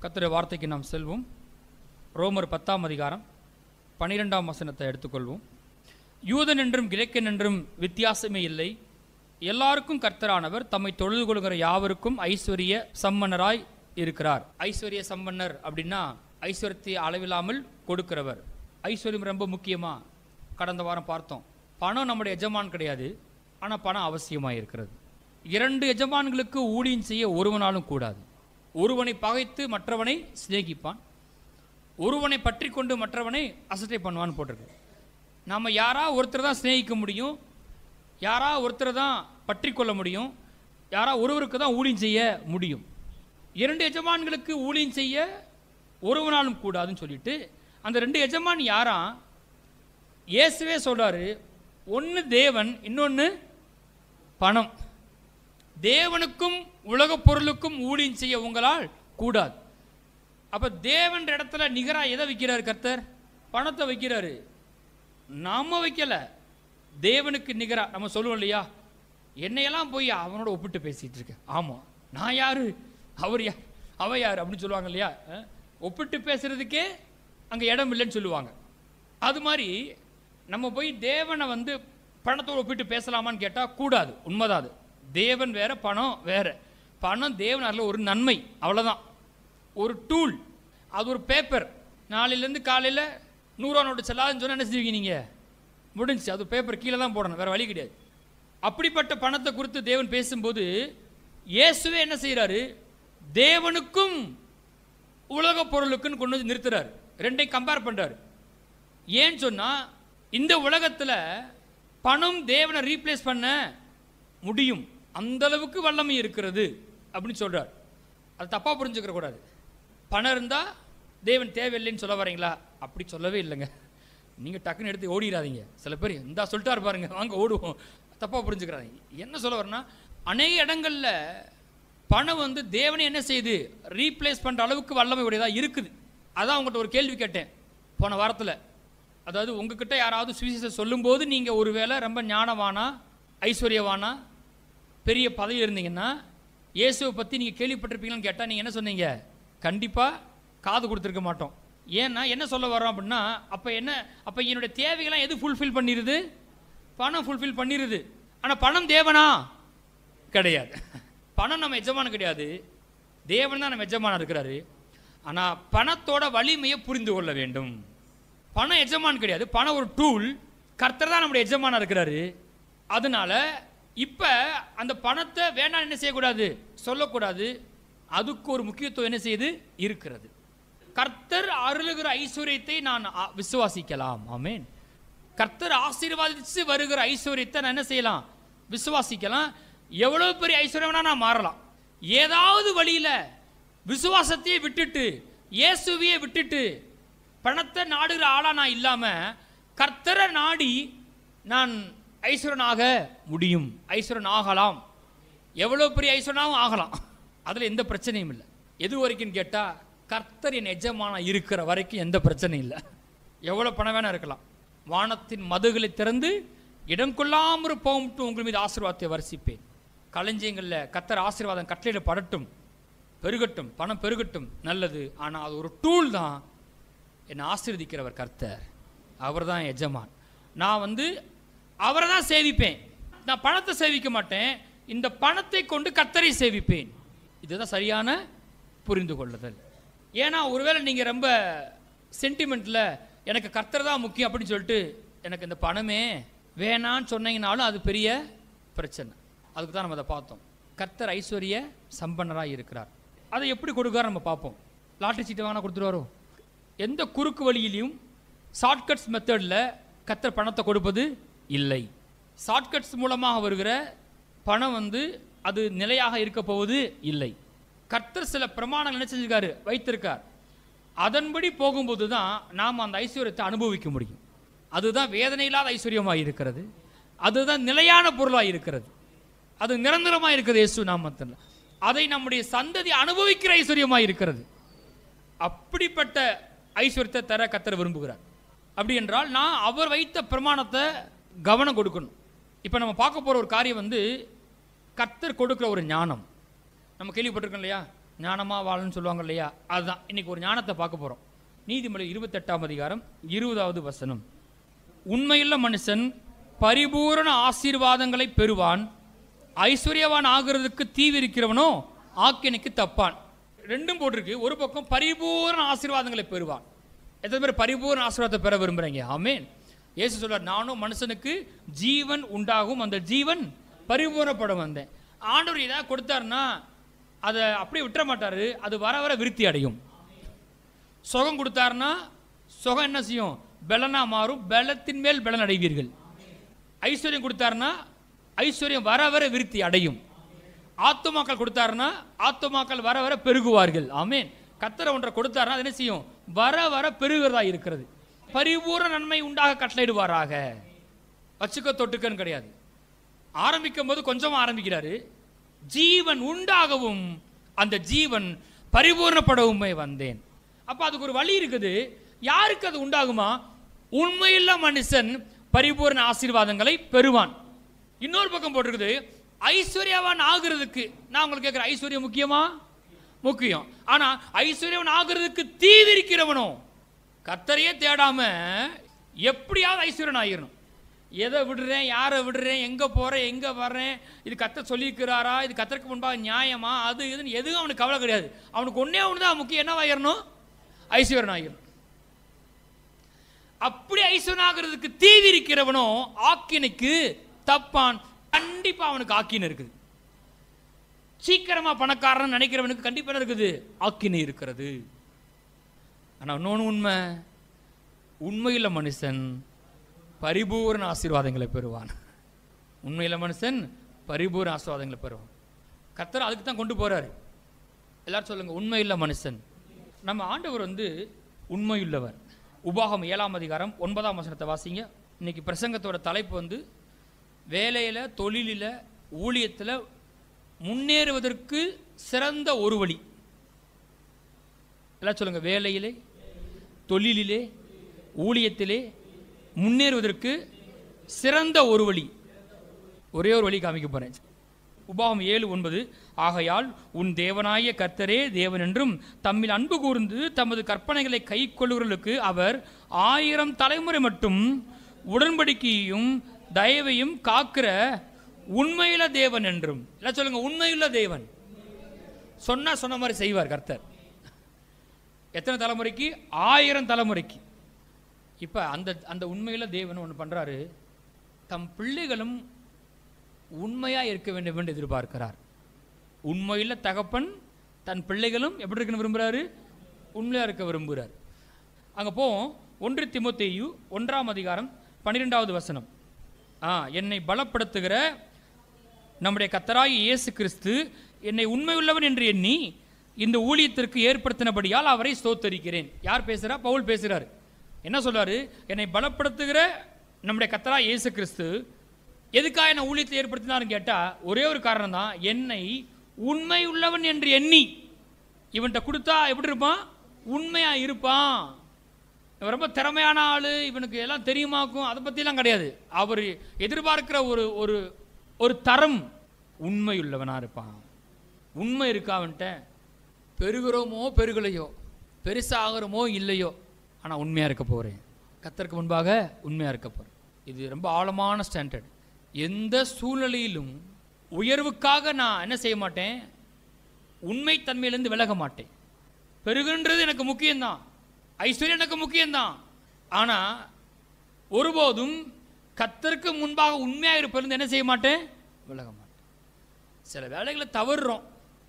கர்த்தருடைய வார்த்தைக்கு நாம் செல்வோம். ரோமர் 10ஆம் அதிகாரம் 12ஆம் வசனத்தை எடுத்துக்கொள்வோம். யூதன் என்றும் கிரேக்கன் என்றும் வித்தியாசமே இல்லை, எல்லாருக்கும் கர்த்தரானவர் தம்மை தொழுது கொள்கிற யாவருக்கும் ஐஸ்வர்ய சம்பன்னராய் இருக்கிறார். ஐஸ்வர்ய சம்பன்னர் அப்படின்னா ஐஸ்வர்யத்தை அளவில்லாமல் கொடுக்கிறவர். ஐஸ்வர்யம் ரொம்ப முக்கியமா கடந்த வாரம் பார்த்தோம். பணம் நம்முடைய எஜமான் கிடையாது, ஆனால் பணம் அவசியமாக இருக்கிறது. 2 எஜமான்களுக்கு ஊழியம் செய்ய ஒருவனாலும் கூடாது. ஒருவனை பகைத்து மற்றவனை சிநேகிப்பான், ஒருவனை பற்றி கொண்டு மற்றவனை அசட்டை பண்ணுவான்னு போட்டிருக்கு. நம்ம யாரா ஒருத்தர் தான் சிநேகிக்க முடியும், யாரா ஒருத்தர் தான் பற்றி கொள்ள முடியும், யாரா ஒருவருக்கு தான் ஊழியம் செய்ய முடியும். 2 எஜமான்களுக்கு ஊழியம் செய்ய ஒருவனாலும் கூடாதுன்னு சொல்லிட்டு அந்த 2 எஜமான் யாரா இயேசுவே சொல்றாரு. ஒன்று தேவன், இன்னொன்று பணம். தேவனுக்கும் உலக பொருளுக்கும் ஊழியம் செய்ய உங்களால் கூடாது. அப்ப தேவன் இடத்துல நிகரா எதை வைக்கிறார் கர்த்தர்? பணத்தை வைக்கிறாரு. நாம வைக்கல, தேவனுக்கு நிகரா. நம்ம சொல்லுவோம் இல்லையா, என்னையெல்லாம் போய் அவனோட ஒப்பிட்டு பேசிட்டு இருக்க. ஆமா, நான் யாரு, அவர் யார், அவ யார் அப்படின்னு சொல்லுவாங்க இல்லையா. ஒப்பிட்டு பேசுறதுக்கே அங்க இடம் இல்லைன்னு சொல்லுவாங்க. அது மாதிரி நம்ம போய் தேவனை பணத்தோடு ஒப்பிட்டு பேசலாமான்னு கேட்டா கூடாது. உண்மைதான். அது தேவன் வேற, பணம் வேற. பணம் தேவன் அதில் ஒரு நன்மை, அவ்வளோதான், ஒரு டூல், அது ஒரு பேப்பர். நாளையிலேருந்து காலையில் 100 ரூபா நோட்டு செல்லாதுன்னு சொன்னால் என்ன செய்வீங்க நீங்கள்? முடிஞ்சு, அது பேப்பர் கீழே தான் போடணும், வேறு வழி கிடையாது. அப்படிப்பட்ட பணத்தை குறித்து தேவன் பேசும்போது இயேசுவே என்ன செய்கிறாரு? தேவனுக்கும் உலக பொருளுக்குன்னு கொண்டு வந்து நிறுத்துறாரு. 2ஐயும் கம்பேர் பண்ணுறாரு. ஏன்னு சொன்னால் இந்த உலகத்தில் பணம் தேவனை ரீப்ளேஸ் பண்ண முடியும், அந்த அளவுக்கு வல்லமை இருக்கிறது அப்படின்னு சொல்றார். அது தப்பாக புரிஞ்சுக்கிற கூடாது. பணம் இருந்தால் தேவன் தேவையில்லைன்னு சொல்ல வரீங்களா? அப்படி சொல்லவே இல்லைங்க. நீங்கள் டக்குன்னு எடுத்து ஓடிடாதீங்க. சில பேர் இந்தா சொல்லிட்டாரு பாருங்க, வாங்க ஓடுவோம், தப்பாக புரிஞ்சுக்கிறாங்க. என்ன சொல்ல வரேன்னா, அநேக இடங்களில் பணம் தேவனை என்ன செய்யுது? ரீப்ளேஸ் பண்ணுற அளவுக்கு வல்லமை உடையதாக இருக்குது. அதான் உங்கள்கிட்ட ஒரு கேள்வி கேட்டேன் போன வாரத்தில். அதாவது உங்ககிட்ட யாராவது சுவிசேஷம் சொல்லும்போது நீங்கள் ஒருவேளை ரொம்ப ஞானவானா, ஐஸ்வர்யவானா, பெரிய பதவி இருந்தீங்கன்னா இயேசுவை பற்றி நீங்கள் கேள்விப்பட்டிருப்பீங்களான்னு கேட்டால் நீங்கள் என்ன சொன்னீங்க? கண்டிப்பாக காது கொடுத்துருக்க மாட்டோம். ஏன்னா என்ன சொல்ல வரோம் அப்படின்னா, அப்போ என்னுடைய தேவைகள்லாம் எது ஃபுல்ஃபில் பண்ணிடுது? பணம் ஃபுல்ஃபில் பண்ணிடுது. ஆனால் பணம் தேவனா? கிடையாது. பணம் நம்ம எஜமானம் கிடையாது, தேவன் தான் நம்ம எஜமானம் இருக்கிறாரு. ஆனால் பணத்தோட வலிமையை புரிந்து கொள்ள வேண்டும். பணம் எஜமான் கிடையாது, பணம் ஒரு டூல். கர்த்தர் தான் நம்முடைய எஜமானா இருக்கிறாரு. அதனால இப்போ அந்த பணத்தை வேண்டாம் என்ன செய்யக்கூடாது? சொல்லக்கூடாது. அதுக்கு ஒரு முக்கியத்துவம் என்ன செய்யுது? இருக்கிறது. கர்த்தர் அருளுகிற ஐஸ்வர்யத்தை நான் விசுவாசிக்கலாம். ஆமென். கர்த்தர் ஆசீர்வாதித்து வருகிற ஐஸ்வர்யத்தை நான் என்ன செய்யலாம்? விசுவாசிக்கலாம். எவ்வளவு பெரிய ஐஸ்வர்யம்னா நான் மாறலாம். ஏதாவது வழியில விசுவாசத்தையே விட்டுட்டு, இயேசுவையே விட்டுட்டு, பணத்தை நாடுகிற ஆளா நான் இல்லாம கர்த்தரை நாடி நான் ஐஸ்வரனாக முடியும். ஐஸ்வரன் ஆகலாம். எவ்வளோ பெரிய ஐஸ்வரனாகவும் ஆகலாம். அதில் எந்த பிரச்சனையும் இல்லை. எது வரைக்கும் கேட்டால், கர்த்தர் என் எஜமானா இருக்கிற வரைக்கும் எந்த பிரச்சனையும் இல்லை. எவ்வளோ பணம் வேணா இருக்கலாம். வானத்தின் மதுகளை திறந்து இடம் கொள்ளாமல் போகட்டும், உங்கள் மீது ஆசீர்வாதத்தை வரிசிப்பேன். களஞ்சியங்களில் கர்த்தர் ஆசீர்வாதம் கட்டளையில் படட்டும், பெருகட்டும், பணம் பெருகட்டும், நல்லது. ஆனால் அது ஒரு டூல் தான். என்னை ஆசீர்வதிக்கிறவர் கர்த்தர், அவர் தான் எஜமான். நான் அவரை தான் சேவிப்பேன். நான் பணத்தை சேவிக்க மாட்டேன், இந்த பணத்தை கொண்டு கர்த்தரை சேவிப்பேன். இதுதான் சரியான புரிந்து கொள்ளுதல். ஏன்னா ஒருவேளை நீங்கள் ரொம்ப சென்டிமெண்ட்டில் எனக்கு கர்த்தர் தான் முக்கியம் அப்படின்னு சொல்லிட்டு எனக்கு இந்த பணமே வேணான்னு சொன்னீங்கனாலும் அது பெரிய பிரச்சனை. அதுக்கு தான் நம்ம அதை பார்த்தோம். கர்த்தர் ஐஸ்வர்ய சம்பன்னராக இருக்கிறார். அதை எப்படி கொடுக்காரு நம்ம பார்ப்போம். லாட்டரி சீட்டை வாங்கினா கொடுத்துருவாரோ? எந்த குறுக்கு வழியிலையும் ஷார்ட்கட்ஸ் மெத்தடில் கர்த்தர் பணத்தை கொடுப்பது இல்லை. ஷார்ட்கட்ஸ் மூலமாக வருகிற பணம் அது நிலையாக இருக்க போவது இல்லை. கர்த்தர் சில பிரமாணங்கள் என்ன செஞ்சிருக்காரு? வைத்திருக்கார். அதன்படி போகும்போது தான் நாம் அந்த ஐஸ்வர்யத்தை அனுபவிக்க முடியும். அதுதான் வேதனை இல்லாத ஐஸ்வர்யமாக இருக்கிறது. அதுதான் நிலையான பொருளாக இருக்கிறது. அது நிரந்தரமாக இருக்கிறது இயேசு நாமத்தில். அதை நம்முடைய சந்ததி அனுபவிக்கிற ஐஸ்வர்யமாக இருக்கிறது. அப்படிப்பட்ட ஐஸ்வர்யத்தை தர கர்த்தர் விரும்புகிறார். அப்படி என்றால் நான் அவர் வைத்த பிரமாணத்தை கவனம் கொடுக்கணும். இப்போ நம்ம பார்க்க போகிற ஒரு காரியம் கர்த்தர் கொடுக்குற ஒரு ஞானம். நம்ம கேள்விப்பட்டிருக்கோம் இல்லையா? ஞானமாக வாழணும்னு சொல்லுவாங்க இல்லையா, அதுதான் இன்னைக்கு ஒரு ஞானத்தை பார்க்க போகிறோம். நீதிமொழி 28ஆம் அதிகாரம் 20வது வசனம். உண்மையுள்ள மனுஷன் பரிபூரண ஆசீர்வாதங்களை பெறுவான், ஐஸ்வர்யவான் ஆகிறதுக்கு தீவிரிக்கிறவனோ ஆக்கினைக்கு தப்பான். ரெண்டும் போட்டிருக்கு. ஒரு பக்கம் பரிபூரண ஆசீர்வாதங்களை பெறுவான். எத்தனை பேர் பரிபூரண ஆசீர்வாதத்தை பெற விரும்புகிறீங்க? ஆமென். இயேசு சொல்றார், நானும் மனுஷனுக்கு ஜீவன் உண்டாகும், அந்த ஜீவன் பரிபூரணப்பட வந்தேன். ஆண்டவர் ஏதாவது கொடுத்தாருன்னா அதை அப்படியே விட்டுற மாட்டாரு, அது வர வர விருத்தி அடையும். சுகம் கொடுத்தாருன்னா சுகம் என்ன செய்யும்? பலனா மாறும், பலத்தின் மேல் பலன் அடைவீர்கள். ஐஸ்வர்யம் கொடுத்தாருன்னா ஐஸ்வர்யம் வர வர விருத்தி அடையும். ஆத்துமாக்கள் கொடுத்தாருன்னா ஆத்துமாக்கள் வர வர பெருகுவார்கள். ஆமென். கர்த்தர் ஒன்றை கொடுத்தாருன்னா அது என்ன செய்யும்? வர வர பெருகிறதா இருக்கிறது. பரிபூர்ண நன்மை உண்டாக கட்டளையிடுவாராக. வச்சுக்க தொட்டுக்கன்னு கிடையாது. ஆரம்பிக்கும் போது கொஞ்சமா ஆரம்பிக்கிறாரு. ஜீவன் உண்டாகவும் அந்த ஜீவன் பரிபூர்ணப்படவுமே வந்தேன். அப்ப அதுக்கு ஒரு வழி இருக்குது. யாருக்கு அது உண்டாகுமா? உண்மையுள்ள மனுஷன் பரிபூர்ண ஆசீர்வாதங்களை பெறுவான். இன்னொரு பக்கம் போட்டிருக்குது, ஐஸ்வர்யவான் ஆகிறதுக்கு. நான் உங்களுக்கு கேட்கிறேன், ஐஸ்வர்யம் முக்கியமா? முக்கியம். ஆனா ஐஸ்வர்யவான் ஆகிறதுக்கு தீவிரிக்கிறவனோ, கர்த்தரையே தேடாம எப்படியாவது ஐஸ்வர்யன் ஆகிடணும். எதை விடுறேன், யாரை விடுறேன், எங்க போறேன், எங்க வர்றேன், இது கர்த்தர் சொல்லியிருக்கிறாரா, இது கர்த்தருக்கு முன்பாக நியாயமா, அது இதுன்னு எதுவும் அவனுக்கு கவலை கிடையாது. அவனுக்கு ஒன்னே ஒண்ணுதான் முக்கியம். என்னவாயிரணும்? ஐஸ்வர்யன் ஆகிடணும். அப்படி ஐஸ்வர்யன் ஆகிறதுக்கு தீவிரிக்கிறவனோ ஆக்கினைக்கு தப்பான். கண்டிப்பா அவனுக்கு ஆக்கினை இருக்குது. சீக்கிரமா பணக்காரன் நினைக்கிறவனுக்கு கண்டிப்பா இருக்குது, ஆக்கினை இருக்கிறது. ஆனா இன்னொன்று உண்மை, உண்மையுள்ள மனுஷன் பரிபூர்ண ஆசீர்வாதங்களை பெறுவான். உண்மையுள்ள மனுஷன் பரிபூர்ண ஆசீர்வாதங்களை பெறுவான். கர்த்தர் அதுக்கு தான் கொண்டு போறாரு. எல்லாரும் சொல்லுங்க, உண்மையுள்ள மனுஷன். நம்ம ஆண்டவர் உண்மையுள்ளவர். உபாகம் 7ஆம் அதிகாரம் 9ஆம் வசனத்தை வாசிங்க. இன்னைக்கு பிரசங்கத்தோட தலைப்பு வேலையில, தொழிலில், ஊழியத்தில் முன்னேறுவதற்கு சிறந்த ஒரு வழி. எல்லாம் சொல்லுங்க, வேலையிலே, தொழிலிலே, ஊழியத்திலே முன்னேறுவதற்கு சிறந்த ஒரு வழி. ஒரே ஒரு வழி காமிக்க போறேன். உபாகம் 7:9. ஆகையால் உன் தேவனாய கர்த்தரே தேவன் என்றும் தம்மில் அன்பு கூர்ந்து தமது கற்பனைகளை கை கொள்ளுகிறவர்களுக்கு அவர் 1000 தலைமுறை மட்டும் உடன்படிக்கையையும் தயவையும் காக்கிற உண்மையுள்ள தேவன் என்றும். எல்லாம் சொல்லுங்க, உண்மையுள்ள தேவன். சொன்ன மாதிரி செய்வார் கர்த்தர். எத்தனை தலைமுறைக்கு? 1000 தலைமுறைக்கு. இப்ப அந்த உண்மையுள்ள தேவன் ஒன்று பண்றாரு. தம் பிள்ளைகளும் உண்மையா இருக்க வேண்டும் என்று எதிர்பார்க்கிறார். உண்மையுள்ள தகப்பன் தன் பிள்ளைகளும் எப்படி இருக்குன்னு விரும்புகிறாரு? உண்மையா இருக்க விரும்புகிறார். அங்க போவோம். 1 தீமோத்தேயு 1ஆம் அதிகாரம் 12வது வசனம். என்னை பலப்படுத்துகிற நம்முடைய கர்த்தராகிய இயேசு கிறிஸ்து என்னை உண்மையுள்ளவன் என்று எண்ணி இந்த ஊழியத்திற்கு ஏற்படுத்தினபடியால் அவரை ஸ்தோத்தரிக்கிறேன். யார் பேசுறா? பவுல் பேசுறாரு. என்ன சொல்றாரு? என்னை பலப்படுத்துகிற நம்முடைய கர்த்தராகிய இயேசு கிறிஸ்து எதுக்காக என்ன ஊழியத்தை ஏற்படுத்தினாருன்னு கேட்டா ஒரே ஒரு காரணம் தான். என்னை உண்மை உள்ளவன் என்று எண்ணி. இவன்கிட்ட கொடுத்தா எப்படி இருப்பான்? உண்மையா இருப்பான். இவன் ரொம்ப திறமையான ஆளு, இவனுக்கு எல்லாம் தெரியுமாக்கும், அதை பத்திலாம் கிடையாது. அவர் எதிர்பார்க்கிற ஒரு ஒரு தரம் உண்மையுள்ளவனா இருப்பான். உண்மை இருக்கா அவன்கிட்ட? பெருகிறோமோ பெருகலையோ, பெருசாகிறோமோ இல்லையோ, ஆனா உண்மையா இருக்க போறேன். கர்த்தருக்கு முன்பாக உண்மையா இருக்க போறேன். இது ரொம்ப ஆழமான ஸ்டாண்டர்ட். எந்த சூழ்நிலையிலும் உயர்வுக்காக நான் என்ன செய்ய மாட்டேன்? உண்மை தன்மையிலிருந்து விலக மாட்டேன். பெருகுன்றது எனக்கு முக்கியம்தான், ஐஸ்வர்யம் எனக்கு முக்கியம்தான். ஆனா ஒருபோதும் கர்த்தருக்கு முன்பாக உண்மையாக இருப்பது என்ன செய்ய மாட்டேன்? விலக மாட்டேன். சில வேலைகளை தவறுறோம்.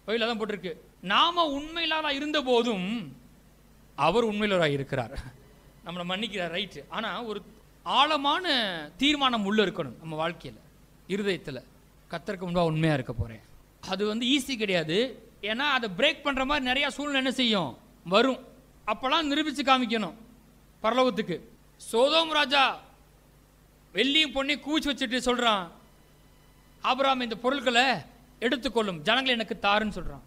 கோயில தான் போட்டிருக்கு, நாம உண்மையிலாத இருந்த போதும் அவர் உண்மையிலராக இருக்கிறார், நம்மளை மன்னிக்கிறார். ரைட்டு. ஆனா ஒரு ஆழமான தீர்மானம் உள்ள இருக்கணும் நம்ம வாழ்க்கையில், இருதயத்தில். கர்த்தருக்கு முன்பாக உண்மையாக இருக்க போறேன். அது ஈஸி கிடையாது. ஏன்னா அதை பிரேக் பண்ற மாதிரி நிறைய சூழ்நிலை என்ன செய்யும்? வரும். அப்பெல்லாம் நிரூபிச்சு காமிக்கணும் பரலோகத்துக்கு. சோதோம் ராஜா வெள்ளியும் பொண்ணையும் கூச்சி வச்சுட்டு சொல்றான், ஆபிரகாம் இந்த பொருட்களை எடுத்துக்கொள்ளும், ஜனங்களை எனக்கு தாருன்னு சொல்றான்.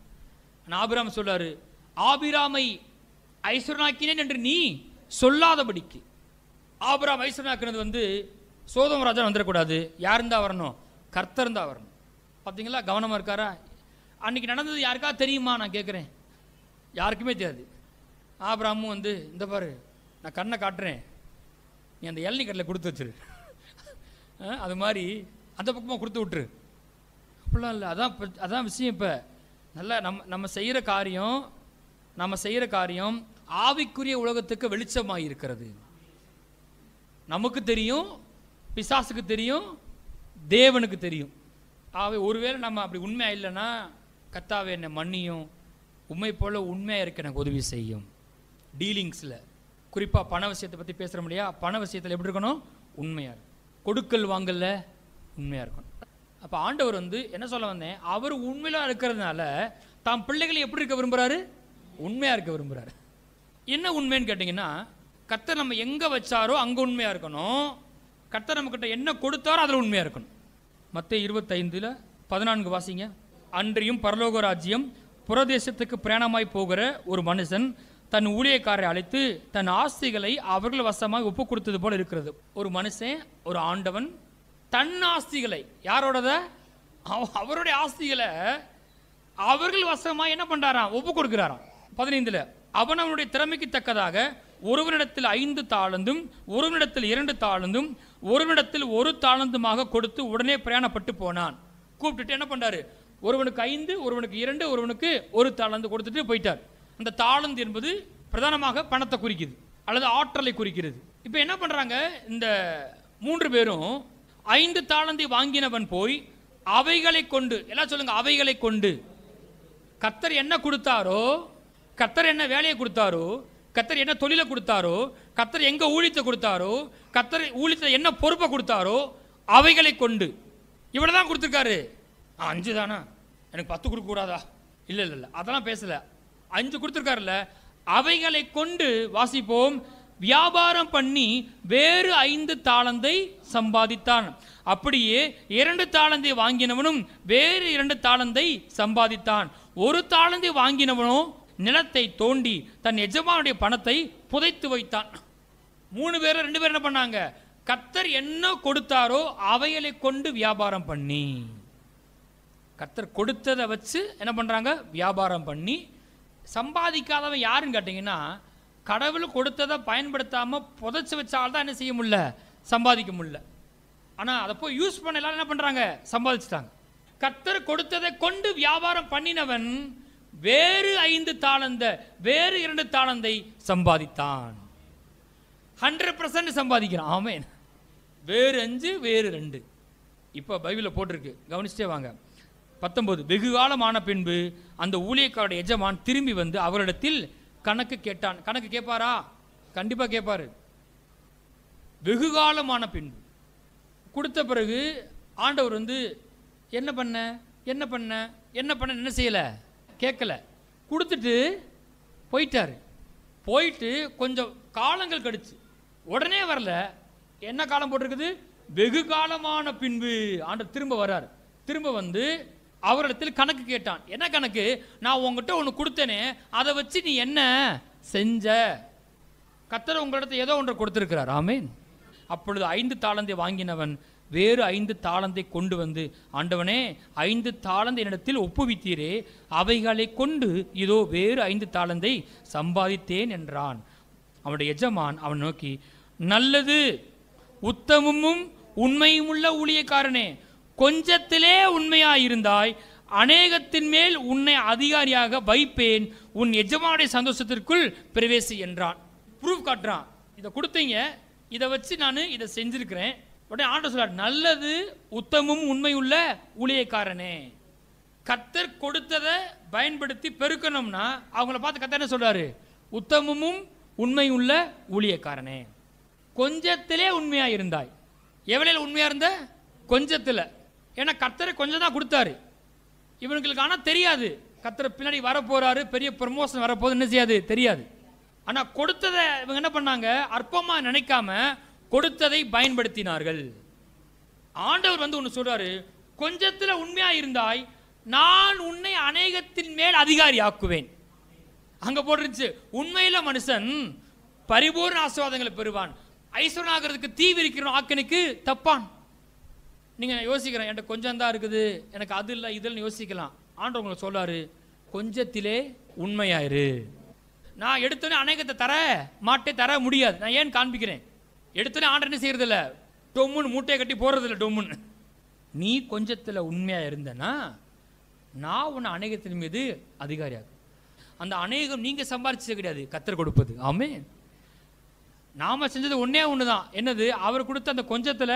ஆபிரகாம் சொல்றாரு, ஆபிராமை ஐஸ்வர்யனாக்கினேன் என்று நீ சொல்லாதபடிக்கு. ஆபிரகாம் ஐஸ்வர்யனாக்குனது சோதோம் ராஜா வந்துடக்கூடாது. யாருந்தா வரணும்? கர்த்தர் தான் வரணும். பார்த்தீங்களா? கவனமா இருக்காரா? அன்றைக்கி நடந்தது யாருக்காவது தெரியுமா? நான் கேட்குறேன். யாருக்குமே தெரியாது. ஆபிரகாமும் வந்து, இந்த பாரு நான் கண்ணை காட்டுறேன், நீ அந்த இளநீ கட்டில் கொடுத்து வச்சிரு, அது மாதிரி அந்த பக்கமாக கொடுத்து விட்டுரு. அப்படிலாம் இல்லை. அதான் விஷயம். இப்போ நல்லா நம்ம செய்கிற காரியம் ஆவிக்குரிய உலகத்துக்கு வெளிச்சமாக இருக்கிறது. நமக்கு தெரியும், பிசாசுக்கு தெரியும், தேவனுக்கு தெரியும். ஒருவேளை நம்ம அப்படி உண்மையாக இல்லைன்னா, கர்த்தாவே என்னை மன்னியும், உண்மை போல் உண்மையாக இருக்க எனக்கு உதவி செய்யும். டீலிங்ஸில் குறிப்பாக பண விஷயத்தை பற்றி பேசுகிறோம் இல்லையா? பண விஷயத்தில் எப்படி இருக்கணும்? உண்மையாக இருக்கும். கொடுக்கல் வாங்கல உண்மையாக இருக்கணும். அப்போ ஆண்டவர் வந்து என்ன சொல்ல வந்தேன், அவர் உண்மையாக இருக்கிறதுனால தாம் பிள்ளைகளை எப்படி இருக்க விரும்புகிறாரு? உண்மையாக இருக்க விரும்புகிறாரு. என்ன உண்மைன்னு கேட்டிங்கன்னா, கர்த்தர் நம்ம எங்கே வச்சாரோ அங்கே உண்மையாக இருக்கணும். கர்த்தர் நம்மக்கிட்ட என்ன கொடுத்தாரோ அதில் உண்மையாக இருக்கணும். மத்தேயு 25:14 வாசிங்க. அன்றியும் பரலோக ராஜ்யம் புறதேசத்துக்கு பிரயாணமாய் போகிற ஒரு மனுஷன் தன் ஊழியக்காரரை அழைத்து தன் ஆஸ்திகளை அவர்கள் வசமாக ஒப்பு கொடுத்தது போல இருக்கிறது. ஒரு மனுஷன், ஒரு ஆண்டவன் தன் ஆஸ்திகளை, யாரோடத? அவருடைய ஆஸ்திகளை அவர்கள் வசமாக என்ன பண்றாராம்? ஒப்பு கொடுக்கிறாராம். 15 அவன் அவனுடைய திறமைக்கு தக்கதாக ஒருவனிடத்தில் 5 தாளந்தும் ஒருவனிடத்தில் 2 தாளந்தும் ஒருவனிடத்தில் 1 தாளந்துமாக கொடுத்து உடனே பிரயாணப்பட்டு போனான். கூப்பிட்டுட்டு என்ன பண்றாரு? ஒருவனுக்கு 5, ஒருவனுக்கு 2, ஒருவனுக்கு 1 தாளந்து கொடுத்துட்டு போயிட்டார். அந்த தாளந்து என்பது பிரதானமாக பணத்தை குறிக்குது அல்லது ஆற்றலை குறிக்கிறது. இப்போ என்ன பண்றாங்க? இந்த 3 பேரும் 5 தாளந்தை வாங்கினவன் போய் அவைகளை கொண்டு, எல்லாம் சொல்லுங்க, அவைகளை கொண்டு, கர்த்தர் என்ன கொடுத்தாரோ, கர்த்தர் என்ன வேலையை கொடுத்தாரோ, கர்த்தர் என்ன தொழிலை கொடுத்தாரோ, கர்த்தர் எங்க ஊழியத்தை கொடுத்தாரோ, கர்த்தர் ஊழியத்தை என்ன பொறுப்பை கொடுத்தாரோ அவைகளை கொண்டு, இவ்வளவுதான் கொடுத்துருக்காரு. 5 தானா, எனக்கு 10 கொடுக்க கூடாதா? இல்லை இல்லை இல்லை, அதெல்லாம் பேசல. 5 கொடுத்துருக்காருல்ல, அவைகளை கொண்டு வாசிப்போம். வியாபாரம் பண்ணி வேறு 5 தாளந்தை சம்பாதித்தான். அப்படியே 2 தாளந்தை வாங்கினவனும் வேறு 2 தாளந்தை சம்பாதித்தான். 1 தாளந்தை வாங்கினவனோ நிலத்தை தோண்டி தன் எஜமானுடைய பணத்தை புதைத்து வைத்தான். 3 பேர் 2 பேர் என்ன பண்ணாங்க? கர்த்தர் என்ன கொடுத்தாரோ அவைகளை கொண்டு வியாபாரம் பண்ணி, கர்த்தர் கொடுத்ததை வச்சு என்ன பண்றாங்க? வியாபாரம் பண்ணி. சம்பாதிக்காதவன் யாருன்னு கேட்டீங்கன்னா, கடவுள் கொடுத்ததை பயன்படுத்தாம புதைச்சு வச்சால்தான் என்ன செய்ய முடியல? சம்பாதிக்க முடியல. ஆனா அதை போய் யூஸ் பண்ண எல்லாரும் என்ன பண்றாங்க? சம்பாதிச்சுட்டாங்க. கர்த்தர் கொடுத்ததை கொண்டு வியாபாரம் பண்ணினவன் வேறு 5 தாளந்த வேறு 2 தாளந்தை சம்பாதித்தான். 100% சம்பாதிக்கிறான். ஆமென். வேறு 5 வேறு 2. இப்போ பைபிளில் போட்டிருக்கு, கவனிச்சுட்டே வாங்க. 19 வெகு காலமான பின்பு அந்த ஊழியக்காரருடைய எஜமான் திரும்பி வந்து அவரிடத்தில் கணக்கு கேட்டான். கணக்கு கேட்பாரா? கண்டிப்பா கேட்பாரு. வெகு காலமான பின்பு கொடுத்த பிறகு ஆண்டவர் வந்து என்ன பண்ண என்ன பண்ண என்ன பண்ண என்ன செய்யல? கேட்கல. கொடுத்துட்டு போயிட்டாரு. போயிட்டு கொஞ்சம் காலங்கள் கழிச்சு உடனே வரல. என்ன காலம் போட்டிருக்குது? வெகு காலமான பின்பு ஆண்டவர் திரும்ப வர்றார். திரும்ப வந்து அவரிடத்தில் கணக்கு கேட்டான். என்ன கணக்கு? நான் உங்ககிட்ட ஒன்று கொடுத்தேனே, அதை வச்சு நீ என்ன செஞ்ச? கர்த்தர் உங்களிடத்தில் ஏதோ ஒன்றை கொடுத்திருக்கிறார். ஆமென். அப்பொழுது 5 தாளந்தை வாங்கினவன் வேறு 5 தாளந்தை கொண்டு வந்து, ஆண்டவனே 5 தாளந்தை என்னிடத்தில் ஒப்புவித்தீரே, அவைகளை கொண்டு இதோ வேறு 5 தாளந்தை சம்பாதித்தேன் என்றான். அவனுடைய எஜமான் அவன் நோக்கி, நல்லது, உத்தமமும் உண்மையும் உள்ள ஊழியக்காரனே, கொஞ்சத்திலே உண்மையாயிருந்தாய், அநேகத்தின் மேல் உன்னை அதிகாரியாக வைப்பேன், உன் எஜமானுடைய சந்தோஷத்திற்குள் பிரவேசி என்றான். ப்ரூஃப் காட்டுறான். இதை கொடுத்தீங்க, இதை வச்சு நான் இதை செஞ்சிருக்கிறேன். உடனே ஆண்டவர் சொல்றார், நல்லது, உத்தமும் உண்மையுள்ள ஊழியக்காரனே. கர்த்தர் கொடுத்ததை பயன்படுத்தி பெருக்கணும்னா அவங்கள பார்த்து கர்த்தர் என்ன சொல்றாரு? உத்தமமும் உண்மையுள்ள ஊழியக்காரனே, கொஞ்சத்திலே உண்மையா இருந்தாய். எவ்வளவு உண்மையா இருந்த? கொஞ்சத்துல. ஏன்னா கர்த்தர் கொஞ்சம் தான் கொடுத்தாரு இவனுங்களுக்கு. ஆனால் தெரியாது கர்த்தர் பின்னாடி வரப்போறாரு, பெரிய ப்ரமோஷன் வரப்போது, என்ன செய்யாது? தெரியாது. ஆனால் கொடுத்ததை இவங்க என்ன பண்ணாங்க? அற்பமாக நினைக்காம கொடுத்ததை பயன்படுத்தினார்கள். ஆண்டவர் வந்து ஒன்று சொல்றாரு, கொஞ்சத்தில் உண்மையா இருந்தாய், நான் உன்னை அநேகத்தின் மேல் அதிகாரி ஆக்குவேன். அங்க போட்டுருச்சு, உண்மையில மனுஷன் பரிபூர்ண ஆசீர்வாதங்களை பெறுவான், ஐஸ்வரனாகிறதுக்கு தீ விரிக்கிற ஆக்கனுக்கு தப்பான். நீங்கள் யோசிக்கிறேன், என்கிட்ட கொஞ்சம் தான் இருக்குது, எனக்கு அது இல்லை இதில்னு யோசிக்கலாம். ஆண்டவர் உங்களுக்கு சொல்றாரு, கொஞ்சத்திலே உண்மையாயிரு. நான் எடுத்தோன்னே அநேகத்தை தர முடியாது. நான் ஏன் காண்பிக்கிறேன்? எடுத்தோன்னே ஆண்டவர் என்ன செய்யறதில்ல, டொம்முன்னு மூட்டையை கட்டி போறதில்ல டொம்முன்னு. நீ கொஞ்சத்தில் உண்மையா இருந்தனா நான் உன்னை அநேகத்தின் மீது அதிகாரியாகும். அந்த அநேகம் நீங்க சம்பாதிச்சது கிடையாது, கர்த்தர் கொடுப்பது. ஆமென். நாம செஞ்சது ஒன்னே ஒண்ணுதான். என்னது? அவர் கொடுத்த அந்த கொஞ்சத்துல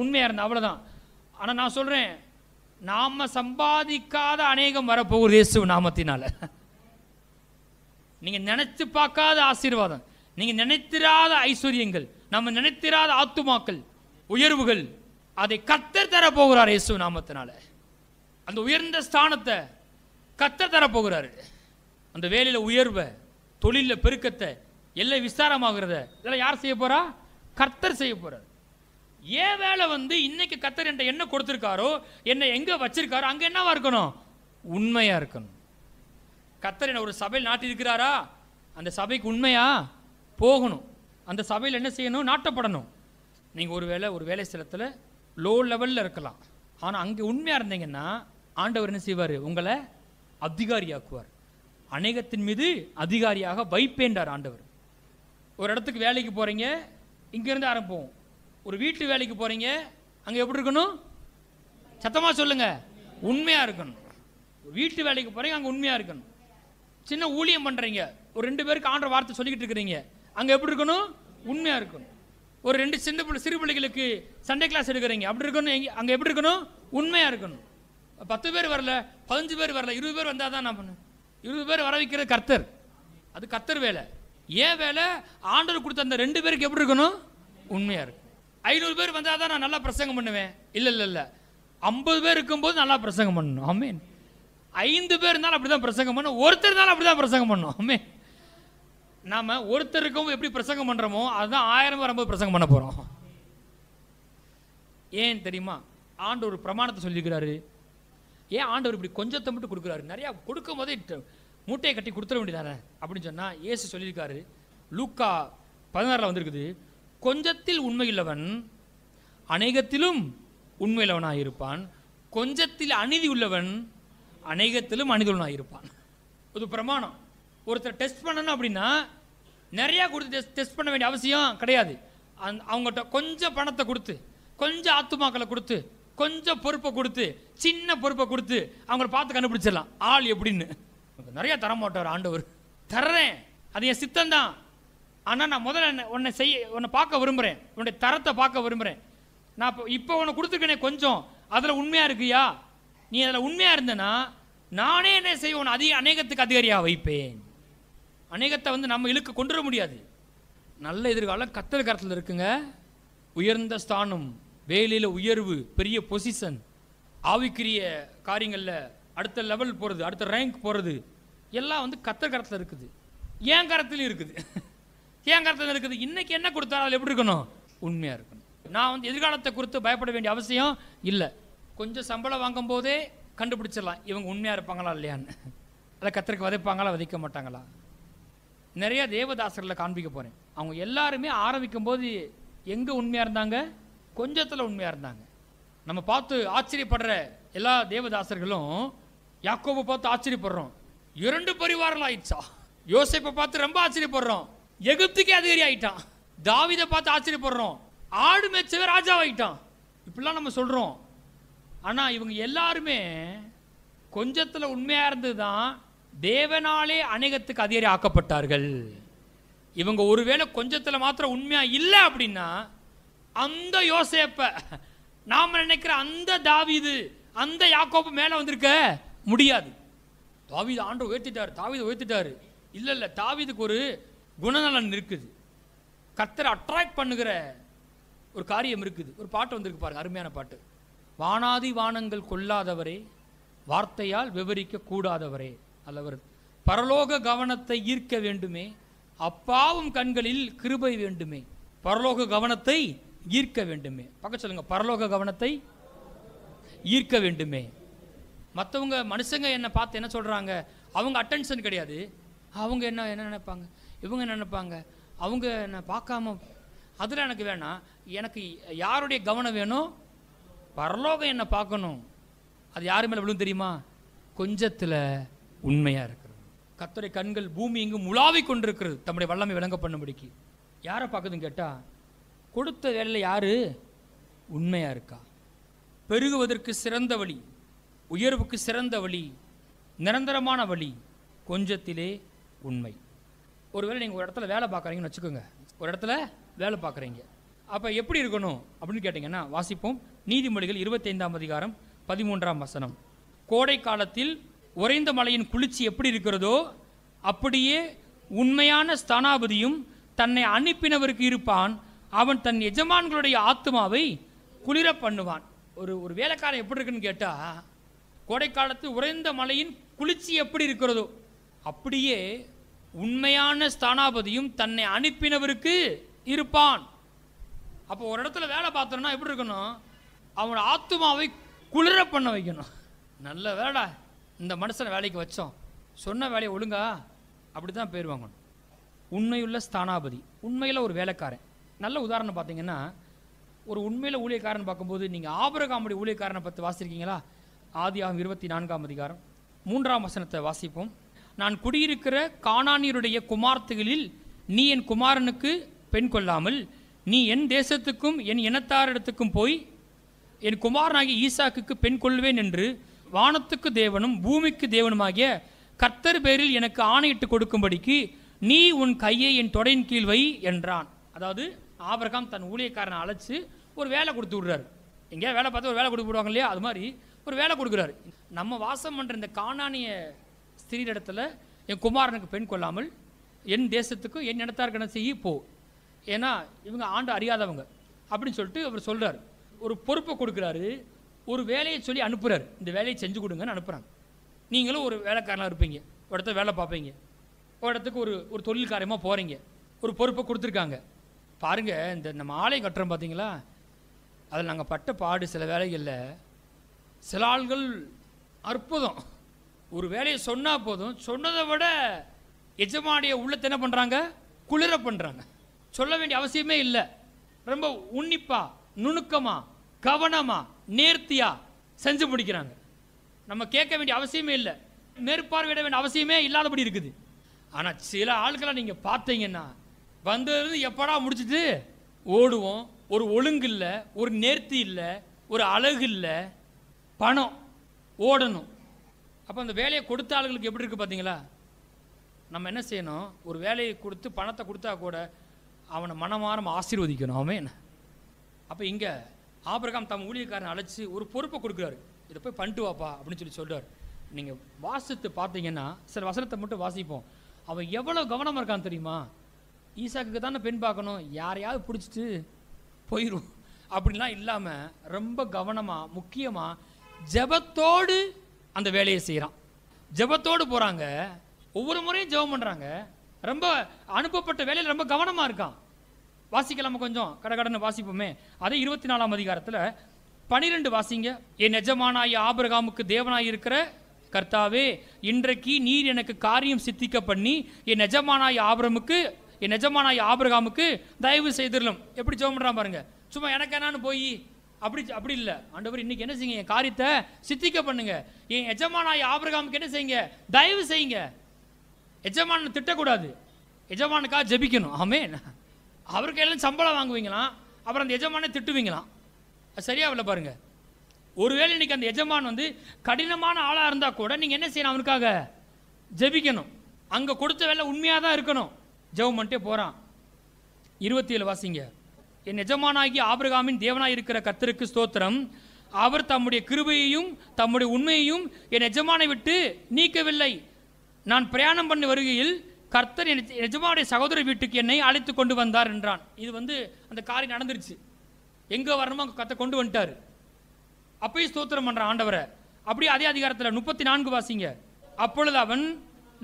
உண்மையா இருந்த, அவ்வளவுதான். ஆனா நான் சொல்றேன், நாம சம்பாதிக்காத அநேகம் வரப்போகுது இயேசு நாமத்தினால. நீங்க நினைச்சு பார்க்காத ஆசீர்வாதம், நீங்க நினைத்திராத ஐஸ்வர்யங்கள், நம்ம நினைத்திராத ஆத்துமாக்கள், உயர்வுகள், அதை கர்த்தர் தர போகிறார் இயேசு நாமத்தினால. அந்த உயர்ந்த ஸ்தானத்தை கர்த்தர் தர போகிறாரு. அந்த வேலையில உயர்வை, தொழில பெருக்கத்தை, எல்லை விஸ்தாரமாகிறத இதெல்லாம் யார் செய்ய போறா? கர்த்தர் செய்ய போறார். ஏன் வேலை இன்னைக்கு கர்த்தர் என்கிட்ட என்ன கொடுத்திருக்காரோ, என்ன எங்க வச்சிருக்காரோ அங்க என்னவா இருக்கணும்? உண்மையா இருக்கணும். கர்த்தர் என்ன ஒரு சபையில் நாட்டி இருக்கிறாரா, அந்த சபைக்கு உண்மையா போகணும். அந்த சபையில் என்ன செய்யணும்? நாட்டப்படணும். நீங்க ஒரு வேலை ஸ்தலத்தில் லோ லெவல்ல இருக்கலாம், ஆனா அங்க உண்மையா இருந்தீங்கன்னா ஆண்டவர் என்ன செய்வார்? உங்களை அதிகாரியாக்குவார். அநேகத்தின் மீது அதிகாரியாக வைப்பேன்றார் ஆண்டவர். ஒரு இடத்துக்கு வேலைக்கு போறீங்க, இங்க இருந்து ஆரம்பிப்போம். ஒரு வீட்டு வேலைக்கு போறீங்க, அங்க எப்படி இருக்கணும்? சத்தமா சொல்லுங்க, உண்மையா இருக்கணும். வீட்டு வேலைக்கு போறீங்க, அங்க உண்மையா இருக்கணும். சின்ன ஊழியம் பண்றீங்க, ஒரு 2 பேருக்கு ஆண்டவர் வார்த்தை சொல்லிக்கிட்டு இருக்கிறீங்க, அங்க எப்படி இருக்கணும்? உண்மையா இருக்கணும். ஒரு 2 சிறு பிள்ளைகளுக்கு சண்டே கிளாஸ் எடுக்கிறீங்க, அப்படி இருக்கணும். அங்க எப்படி இருக்கணும்? உண்மையா இருக்கணும். 10 பேர் வரல, 15 பேர் வரல, 20 பேர் வந்தாதான் நான் பண்ணேன். 20 பேர் வர வைக்கிற கர்த்தர், அது கர்த்தர் வேலை. ஏன் வேலை? ஆண்டவர் கொடுத்த அந்த 2 பேருக்கு எப்படி இருக்கணும்? உண்மையா இருக்கு. 500 பேர் வந்தாதான் நான் நல்லா பிரசங்கம் பண்ணுவேன். இல்ல 50 பேர் இருக்கும்போது நல்லா பிரசங்கம் பண்ணணும். ஆமென். 5 பேர் இருந்தாலும் அப்படிதான் பிரசங்கம் பண்ணணும், ஒருத்தர் இருந்தாலும் அப்படிதான் பிரசங்கம் பண்ணணும். ஆமென். நாம ஒருத்தருக்கும் எப்படி பிரசங்கம் பண்றோமோ அதுதான் 1000 பேர் வரும்போது பிரசங்கம் பண்ண போறோம். ஏன் தெரியுமா? ஆண்டவர் ஒரு பிரமாணத்தை சொல்லிக்கிறாரு. ஏன் ஆண்டவர் இப்படி கொஞ்சத்தை மட்டும் கொடுக்குறாரு? நிறைய கொடுக்கும் போதே மூட்டையை கட்டி கொடுத்துட வேண்டியதானே அப்படின்னு சொன்னா, இயேசு சொல்லியிருக்காரு. லூக்கா 16 வந்திருக்குது, கொஞ்சத்தில் உண்மையுள்ளவன் அநேகத்திலும் உண்மையுள்ளவனாக இருப்பான், கொஞ்சத்தில் அநீதி உள்ளவன் அநேகத்திலும் அநீதி உள்ளவனாக இருப்பான். இது பிரமாணம். ஒருத்தர் டெஸ்ட் பண்ணணும் அப்படின்னா நிறைய கொடுத்து டெஸ்ட் பண்ண வேண்டிய அவசியம் கிடையாது. அவங்ககிட்ட கொஞ்சம் பணத்தை கொடுத்து, கொஞ்சம் ஆத்துமாக்களை கொடுத்து, கொஞ்சம் பொறுப்பை கொடுத்து, சின்ன பொறுப்பை கொடுத்து அவங்கள பார்த்து கண்டுபிடிச்சிடலாம் ஆள் எப்படின்னு. நிறைய தர மாட்டார் ஆண்டவர். தர்றேன், அது என் சித்தம் தான். ஆனால் நான் முதல்ல உன்னை பார்க்க விரும்புகிறேன், உன்னுடைய தரத்தை பார்க்க விரும்புகிறேன். நான் இப்போ உன்னை கொடுத்துருக்கேனே கொஞ்சம், அதில் உண்மையாக இருக்குயா? நீ அதில் உண்மையாக இருந்தனா நானே என்ன செய்வேன்? உன்னை அநேகத்துக்கு அதிகாரியாக வைப்பேன். அநேகத்தை நம்ம இழுக்க கொண்டு வர முடியாது. நல்ல எதிர்காலம் கர்த்தர் கரத்தில் இருக்குங்க. உயர்ந்த ஸ்தானம், வேலையில் உயர்வு, பெரிய பொசிஷன், ஆவிக்குரிய காரியங்களில் அடுத்த லெவல் போகிறது, அடுத்த ரேங்க் போகிறது, எல்லாம் கர்த்தர் கரத்தில் இருக்குது. ஏன் கரத்திலும் இருக்குது. ஏன் கரத்தில் இருக்குது? இன்னைக்கு என்ன கொடுத்தாலும் அதில் எப்படி இருக்கணும்? உண்மையாக இருக்கணும். நான் எதிர்காலத்தை குறித்து பயப்பட வேண்டிய அவசியம் இல்லை. கொஞ்சம் சம்பளம் வாங்கும் போதே கண்டுபிடிச்சிடலாம் இவங்க உண்மையாக இருப்பாங்களா இல்லையான்னு. அதை கர்த்தருக்கு விதைப்பாங்களா விதைக்க மாட்டாங்களா? நிறைய தேவதாசர்களை காண்பிக்க போகிறேன். அவங்க எல்லாருமே ஆரம்பிக்கும் போது எங்கே உண்மையாக இருந்தாங்க? கொஞ்சத்தில் உண்மையாக இருந்தாங்க. நம்ம பார்த்து ஆச்சரியப்படுற எல்லா தேவதாசர்களும் யாக்கோபை பார்த்து ஆச்சரியப்படுறோம், 2 பரிவாரம் ஆயிடுச்சா. யோசேப்பை பார்த்து ரொம்ப ஆச்சரியப்படுறோம், எகிப்துக்கே அதிகாரி ஆயிட்டான். தாவீதை பார்த்து ஆச்சரியப்படுறோம், ஆடு மேய்ச்சவே ராஜாவாயிட்டான். இப்படிலாம் நம்ம சொல்கிறோம். ஆனால் இவங்க எல்லாருமே கொஞ்சத்தில் உண்மையாக இருந்தது தான் தேவனாலே அநேகத்துக்கு அதிகாரி ஆக்கப்பட்டார்கள். இவங்க ஒருவேளை கொஞ்சத்தில் மாத்திரம் உண்மையாக இல்லை அப்படின்னா அந்த யோசேப்பை நாம நினைக்கிற அந்த தாவீது, அந்த யாக்கோபு மேலே வந்திருக்க முடியாது. தாவீது ஆண்டவர் உயர்த்திட்டார், தாவீதை உயர்த்திட்டாரு. இல்லை தாவீதுக்கு ஒரு குணநலன் இருக்குது, கர்த்தரை அட்ராக்ட் பண்ணுகிற ஒரு காரியம் இருக்குது. ஒரு பாட்டு வந்திருக்கு பாருங்க, அருமையான பாட்டு. வானாதி வானங்கள் கொள்ளாதவரே, வார்த்தையால் விவரிக்க கூடாதவரே அல்லவர், பரலோக கவனத்தை ஈர்க்க வேண்டுமே, அப்பாவும் கண்களில் கிருபை வேண்டுமே. பரலோக கவனத்தை ஈர்க்க வேண்டுமே. பக்கம் சொல்லுங்க, பரலோக கவனத்தை ஈர்க்க வேண்டுமே. மற்றவங்க மனுஷங்க என்ன பார்த்து என்ன சொல்றாங்க? அவங்க அட்டென்ஷன் கிடையாது. அவங்க என்ன நினைப்பாங்க, இவங்க என்ன நினைப்பாங்க, அவங்க என்ன பார்க்காம, அதில் எனக்கு வேணாம். எனக்கு யாருடைய கவனம் வேணும்? பரலோகம் என்ன பார்க்கணும். அது யாரு மேலே விழும் தெரியுமா? கொஞ்சத்தில் உண்மையாக இருக்கிறது. கர்த்தருடைய கண்கள் பூமி எங்கும் உலாவிக் கொண்டிருக்கிறது தம்முடைய வல்லமை விளங்க பண்ணும்படிக்கு. யாரை பார்க்குதுன்னு கேட்டால், கொடுத்த வேலையில் யார் உண்மையாக இருக்கா. பெருகுவதற்கு சிறந்த வழி, உயர்வுக்கு சிறந்த வழி, நிரந்தரமான வழி கொஞ்சத்திலே உண்மை. ஒருவேளை நீங்கள் ஒரு இடத்துல வேலை பார்க்குறீங்கன்னு வச்சுக்கோங்க, ஒரு இடத்துல வேலை பார்க்குறீங்க. அப்போ எப்படி இருக்கணும் அப்படின்னு கேட்டிங்கன்னா, வாசிப்போம். நீதிமொழிகள் 25ஆம் அதிகாரம் 13ஆம் வசனம். கோடை காலத்தில் உறைந்த மலையின் குளிர்ச்சி எப்படி இருக்கிறதோ அப்படியே உண்மையான ஸ்தானாபதியும் தன்னை அனுப்பினவருக்கு இருப்பான். அவன் தன் எஜமான்களுடைய ஆத்மாவை குளிர பண்ணுவான். ஒரு வேலைக்காரன் எப்படி இருக்குன்னு கேட்டால், கோடை காலத்தில் உறைந்த மலையின் குளிர்ச்சி எப்படி இருக்கிறதோ அப்படியே உண்மையான ஸ்தானாபதியும் தன்னை அனுப்பினவருக்கு இருப்பான். அப்போ ஒரு இடத்துல வேலை பார்த்தோம்னா எப்படி இருக்கணும், அவனோட ஆத்மாவை குளிர பண்ண வைக்கணும். நல்ல வேலை, இந்த மனுஷனை வேலைக்கு வச்சோம், சொன்ன வேலையை ஒழுங்கா, அப்படி தான் பேர் வாங்கணும். உண்மையுள்ள ஸ்தானாபதி, உண்மையில் ஒரு வேலைக்காரன். நல்ல உதாரணம் பார்த்தீங்கன்னா, ஒரு உண்மையில் ஊழியக்காரன் பார்க்கும்போது நீங்கள் ஆபிரகாமுடைய ஊழியக்காரனை பற்றி வாசிருக்கீங்களா? ஆதியாகமம் 24ஆம் அதிகாரம் 3ஆம் வசனத்தை வாசிப்போம். நான் குடியிருக்கிற கானானியருடைய குமார்த்திகளில் நீ என் குமாரனுக்கு பெண் கொள்ளாமல் நீ என் தேசத்துக்கும் என் இனத்தாரிடத்துக்கும் போய் என் குமாரனாகிய ஈசாக்குக்கு பெண் கொள்வேன் என்று வானத்துக்கு தேவனும் பூமிக்கு தேவனுமாகிய கர்த்தர் பேரில் எனக்கு ஆணையிட்டு கொடுக்கும்படிக்கு நீ உன் கையை என் தொடையின் கீழ் வை என்றான். அதாவது ஆபிரகாம் தன் ஊழியக்காரனை அழைச்சி ஒரு வேலை கொடுத்து விடுறாரு. எங்கேயா வேலை பார்த்து ஒரு வேலை கொடுத்து விடுவாங்க இல்லையா, அது மாதிரி ஒரு வேலை கொடுக்குறாரு. நம்ம வாசம் பண்ணுற இந்த கானானிய ஸ்திரீ இடத்துல என் குமாரனுக்கு பெண் கொள்ளாமல் என் தேசத்துக்கும் என் இடத்தாருக்கு என்ன செய்ய போ, ஏன்னா இவங்க ஆண்டு அறியாதவங்க அப்படின்னு சொல்லிட்டு அவர் சொல்கிறார். ஒரு பொறுப்பை கொடுக்குறாரு, ஒரு வேலையை சொல்லி அனுப்புகிறார். இந்த வேலையை செஞ்சு கொடுங்கன்னு அனுப்புகிறாங்க. நீங்களும் ஒரு வேலைக்காரனாக இருப்பீங்க, ஒரு இடத்துல வேலை பார்ப்பீங்க, ஒரு இடத்துக்கு ஒரு தொழில் காரியமாக போகிறீங்க, ஒரு பொறுப்பை கொடுத்துருக்காங்க. பாருங்கள், இந்த நம்ம ஆலயம் கட்டுறோம் பார்த்தீங்களா, அதில் நாங்கள் பட்ட பாடு சில வேலைகளில் சில ஆள்கள் அற்புதம். ஒரு வேலையை சொன்னால் போதும், சொன்னதை விட எஜமானிய உள்ளத்தை என்ன பண்ணுறாங்க, குளிர பண்ணுறாங்க. சொல்ல வேண்டிய அவசியமே இல்லை. ரொம்ப உன்னிப்பாக, நுணுக்கமாக, கவனமாக, நேர்த்தியாக செஞ்சு முடிக்கிறாங்க. நம்ம கேட்க வேண்டிய அவசியமே இல்லை, மேற்பார்வையிட வேண்டிய அவசியமே இல்லாதபடி இருக்குது. ஆனால் சில ஆட்களை நீங்கள் பார்த்தீங்கன்னா வந்தது எப்படா முடிச்சுட்டு ஓடுவோம். ஒரு ஒழுங்கு இல்லை, ஒரு நேர்த்தி இல்லை, ஒரு அழகு இல்லை, பணம் ஓடணும். அப்போ அந்த வேலையை கொடுத்த ஆளுகளுக்கு எப்படி இருக்குது பார்த்தீங்களா? நம்ம என்ன செய்யணும், ஒரு வேலையை கொடுத்து பணத்தை கொடுத்தா கூட அவனை மனமாரம் ஆசீர்வதிக்கணும். அவன் அப்போ இங்கே ஆபிரகாம் தம் ஊழியக்காரனை அழைச்சி ஒரு பொறுப்பை கொடுக்குறாரு. இதை போய் பண்ணிட்டு வாப்பா அப்படின்னு சொல்கிறார். நீங்கள் வாசித்து பார்த்தீங்கன்னா சில வசனத்தை மட்டும் வாசிப்போம். அவன் எவ்வளோ கவனமாக இருக்கான்னு தெரியுமா? ஈசாக்குக்கு தானே பெண் பார்க்கணும், யாரையாவது பிடிச்சிட்டு போயிடும் அப்படின்லாம் இல்லாமல் ரொம்ப கவனமாக, முக்கியமாக ஜெபத்தோடு அந்த வேலையை செய்கிறான். ஜெபத்தோடு போகிறாங்க, ஒவ்வொரு முறையும் ஜெபம் பண்ணுறாங்க. ரொம்ப அனுப்பப்பட்ட வேலையில் ரொம்ப கவனமாக இருக்கான். வாசிக்கலாமா? கொஞ்சம் கடகடன்னு வாசிப்போமே. அதே 24ஆம் அதிகாரத்தில் 12 வாசிங்க. என் எஜமானாய் ஆபிரகாமுக்கு தேவனாய் இருக்கிற கர்த்தாவே, இன்றைக்கு நீர் எனக்கு காரியம் சித்திக்க பண்ணி என் எஜமானாய் ஆபிரகாமுக்கு தயவு செய்திடலும். எப்படி ஜெபம் பண்ணுறான் பாருங்க. சும்மா எனக்கு என்னான்னு போய் அப்படி இல்லை. ஆண்டவர் இன்னைக்கு என்ன செய்யுங்க, என் காரியத்தை சித்திக்க பண்ணுங்க, என் எஜமானாய் ஆபிரகாமுக்கு என்ன செய்யுங்க, தயவு செய்யுங்க. எஜமான திட்டக்கூடாது, எஜமானுக்காக ஜெபிக்கணும். ஆமென். அவருக்கு எல்லாம் சம்பளம் வாங்குவீங்களாம், அப்புறம் அந்த எஜமானை திட்டுவீங்களாம். அது சரியாகல பாருங்க. ஒருவேளை இன்னைக்கு அந்த எஜமான் கடினமான ஆளாக இருந்தால் கூட நீங்கள் என்ன செய்யணும், அவனுக்காக ஜெபிக்கணும். அங்கே கொடுத்த வேலை உண்மையாக தான் இருக்கணும். ஜெபம் பண்ணிட்டே போகிறான். 27 வாசிங்க. என் எஜமானாகி ஆபிரகாமின் தேவனாய் இருக்கிற கர்த்தருக்கு ஸ்தோத்திரம். அவர் தம்முடைய கிருபையையும் தம்முடைய உண்மையையும் என் எஜமானை விட்டு நீக்கவில்லை. நான் பிரயாணம் பண்ணி வருகையில் கர்த்தர் என் எஜமானுடைய சகோதர வீட்டுக்கு என்னை அழைத்து கொண்டு வந்தார் என்றான். இது அந்த காரியம் நடந்துருச்சு. எங்கே வரணுமோ அங்கே கர்த்தர் கொண்டு வந்துட்டார். அப்பயும் ஸ்தோத்திரம் பண்ணுறான் ஆண்டவரை. அப்படியே அதே அதிகாரத்தில் 34 வாசிங்க. அப்பொழுது அவன்,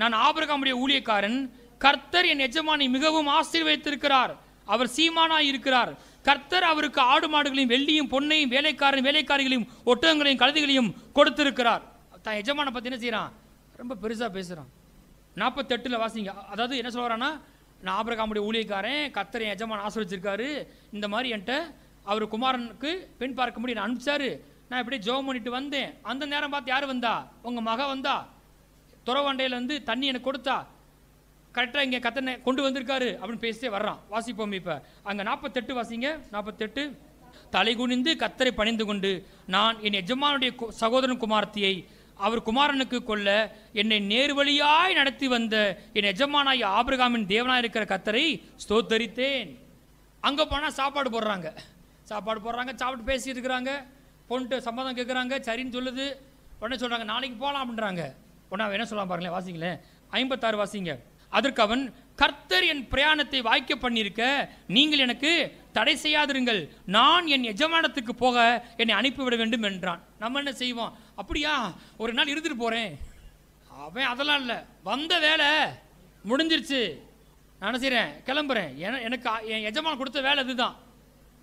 நான் ஆபிரகாமுடைய ஊழியக்காரன், கர்த்தர் என் எஜமானை மிகவும் ஆசீர்வதித்திருக்கிறார், அவர் சீமானாய் இருக்கிறார். கர்த்தர் அவருக்கு ஆடு மாடுகளையும் வெள்ளியும் பொன்னையும் வேலைக்காரிகளையும் ஒட்டகங்களையும் கழுதைகளையும் கொடுத்திருக்கிறார். தான் எஜமானை பற்றி என்ன செய்கிறான், ரொம்ப பெருசாக பேசுகிறான். 48 வாசிங்க. அதாவது என்ன சொல்கிறான்னா, நான் ஆபிரகாமுடைய ஊழியக்காரன், கர்த்தர் என் எஜமான் ஆசீர்வதிச்சிருக்காரு, இந்த மாதிரி என்கிட்ட அவர் குமாரனுக்கு பெண் பார்க்க முடியும் அனுப்பிச்சாரு, நான் இப்படி ஜெபம் பண்ணிட்டு வந்தேன். அந்த நேரம் பார்த்து யார் வந்தா? உங்கள் மக வந்தா. துறவண்டையிலேருந்து தண்ணி எனக்கு கொடுத்தா. கரெக்டாக இங்கே கத்தனை கொண்டு வந்திருக்காரு அப்படின்னு பேசிட்டே வர்றான். வாசிப்போம். இப்போ அங்கே 48 வாசிங்க. 48. தலை குனிந்து கத்தரை பணிந்து கொண்டு, நான் என் எஜமானுடைய சகோதரன் குமாரத்தியை அவர் குமாரனுக்கு கொல்ல என்னை நேர்வழியாய் நடத்தி வந்த என் எஜமானாய் ஆபிரகாமின் தேவனாய் இருக்கிற கத்தரை ஸ்தோத்தரித்தேன். அங்கே போனால் சாப்பாடு போடுறாங்க. சாப்பிட்டு பேசிட்டு இருக்கிறாங்க. பொண்ணுட்டு சம்மதம் கேட்குறாங்க. சரின்னு சொல்லுது. உடனே சொல்கிறாங்க நாளைக்கு போகலாம் அப்படின்றாங்க. உடனே என்ன சொல்லலாம் பாருங்களேன். வாசிங்களேன். 56 வாசிங்க. அதற்கு அவன், கர்த்தர் என் பிரயாணத்தை வாய்க்க பண்ணியிருக்க நீங்கள் எனக்கு தடை செய்யாதிருங்கள். நான் என் எஜமானத்துக்கு போக என்னை அனுப்பிவிட வேண்டும் என்றான். நம்ம என்ன செய்வோம்? அப்படியா, ஒரு நாள் இருந்துட்டு போகிறேன். அவன் அதெல்லாம் இல்லை, வந்த வேலை முடிஞ்சிருச்சு, நான் என்ன செய்கிறேன், கிளம்புறேன். எனக்கு என் எஜமான் கொடுத்த வேலை இதுதான்,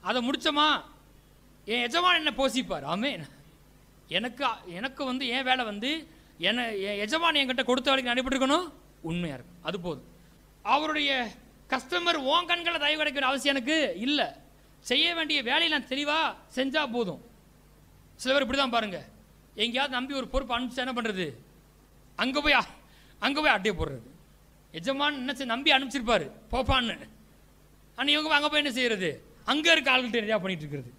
அதை முடித்தோமா என் எஜமான் என்ன போசிப்பார். ஆமே, எனக்கு என் வேலை என் எஜமான் என்கிட்ட கொடுத்த வேலைக்கு அனுப்பிட்டுருக்கணும், உண்மையாக இருக்கும், அது போதும். அவருடைய கஸ்டமர் ஓன் கண்களை தயவு கிடைக்கிற அவசியம் எனக்கு இல்லை. செய்ய வேண்டிய வேலையை நான் தெளிவாக செஞ்சால் போதும். சில பேர் இப்படி தான் பாருங்கள், எங்கேயாவது நம்பி ஒரு பொறுப்பு அனுப்பிச்சு என்ன பண்ணுறது, அங்கே போய் அட்டையை போடுறது. எஜமான் என்ன நம்பி அனுப்பிச்சிருப்பாரு போப்பான்னு, ஆனால் இவங்க அங்கே போய் என்ன செய்கிறது, அங்கே இருக்க ஆள்கிட்ட நிறையா பண்ணிகிட்டு இருக்கிறது.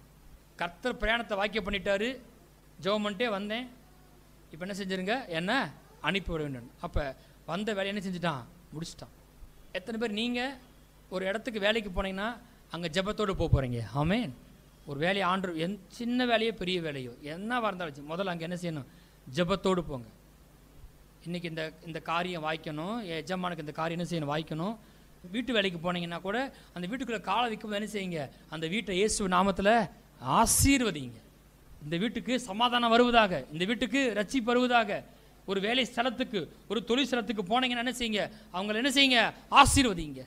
கர்த்தர் பிரயாணத்தை வாக்கியம் பண்ணிட்டாரு. ஜெபம் பண்ணிட்டே வந்தேன், இப்போ என்ன செஞ்சுருங்க, என்ன அனுப்பி விட வேண்டும். அப்போ வந்த வேலையை என்ன செஞ்சுட்டான், முடிச்சிட்டான். எத்தனை பேர் நீங்கள் ஒரு இடத்துக்கு வேலைக்கு போனீங்கன்னா அங்கே ஜெபத்தோடு போகிறீங்க? ஆமேன். ஒரு வேலையை ஆண்டு சின்ன வேலையோ பெரிய வேலையோ என்னவாக இருந்தாலும் முதல்ல அங்கே என்ன செய்யணும், ஜெபத்தோடு போங்க. இன்றைக்கி இந்த காரியம் வாய்க்கணும், எஜமானுக்கு இந்த காரியம் என்ன செய்யணும், வாய்க்கணும். வீட்டு வேலைக்கு போனீங்கன்னா கூட அந்த வீட்டுக்குள்ளே காலை வைக்கும்போது என்ன செய்யுங்க, அந்த வீட்டை இயேசு நாமத்தில் ஆசீர்வதிங்க. இந்த வீட்டுக்கு சமாதானம் வருவதாக, இந்த வீட்டுக்கு ரட்சிப்பு வருவதாக. ஒரு வேலை ஸ்தலத்துக்கு, ஒரு தொழில் ஸ்தலத்துக்கு போனீங்கன்னா என்ன செய்யுங்க, அவங்கள என்ன செய்யுங்க, ஆசீர்வதிங்க.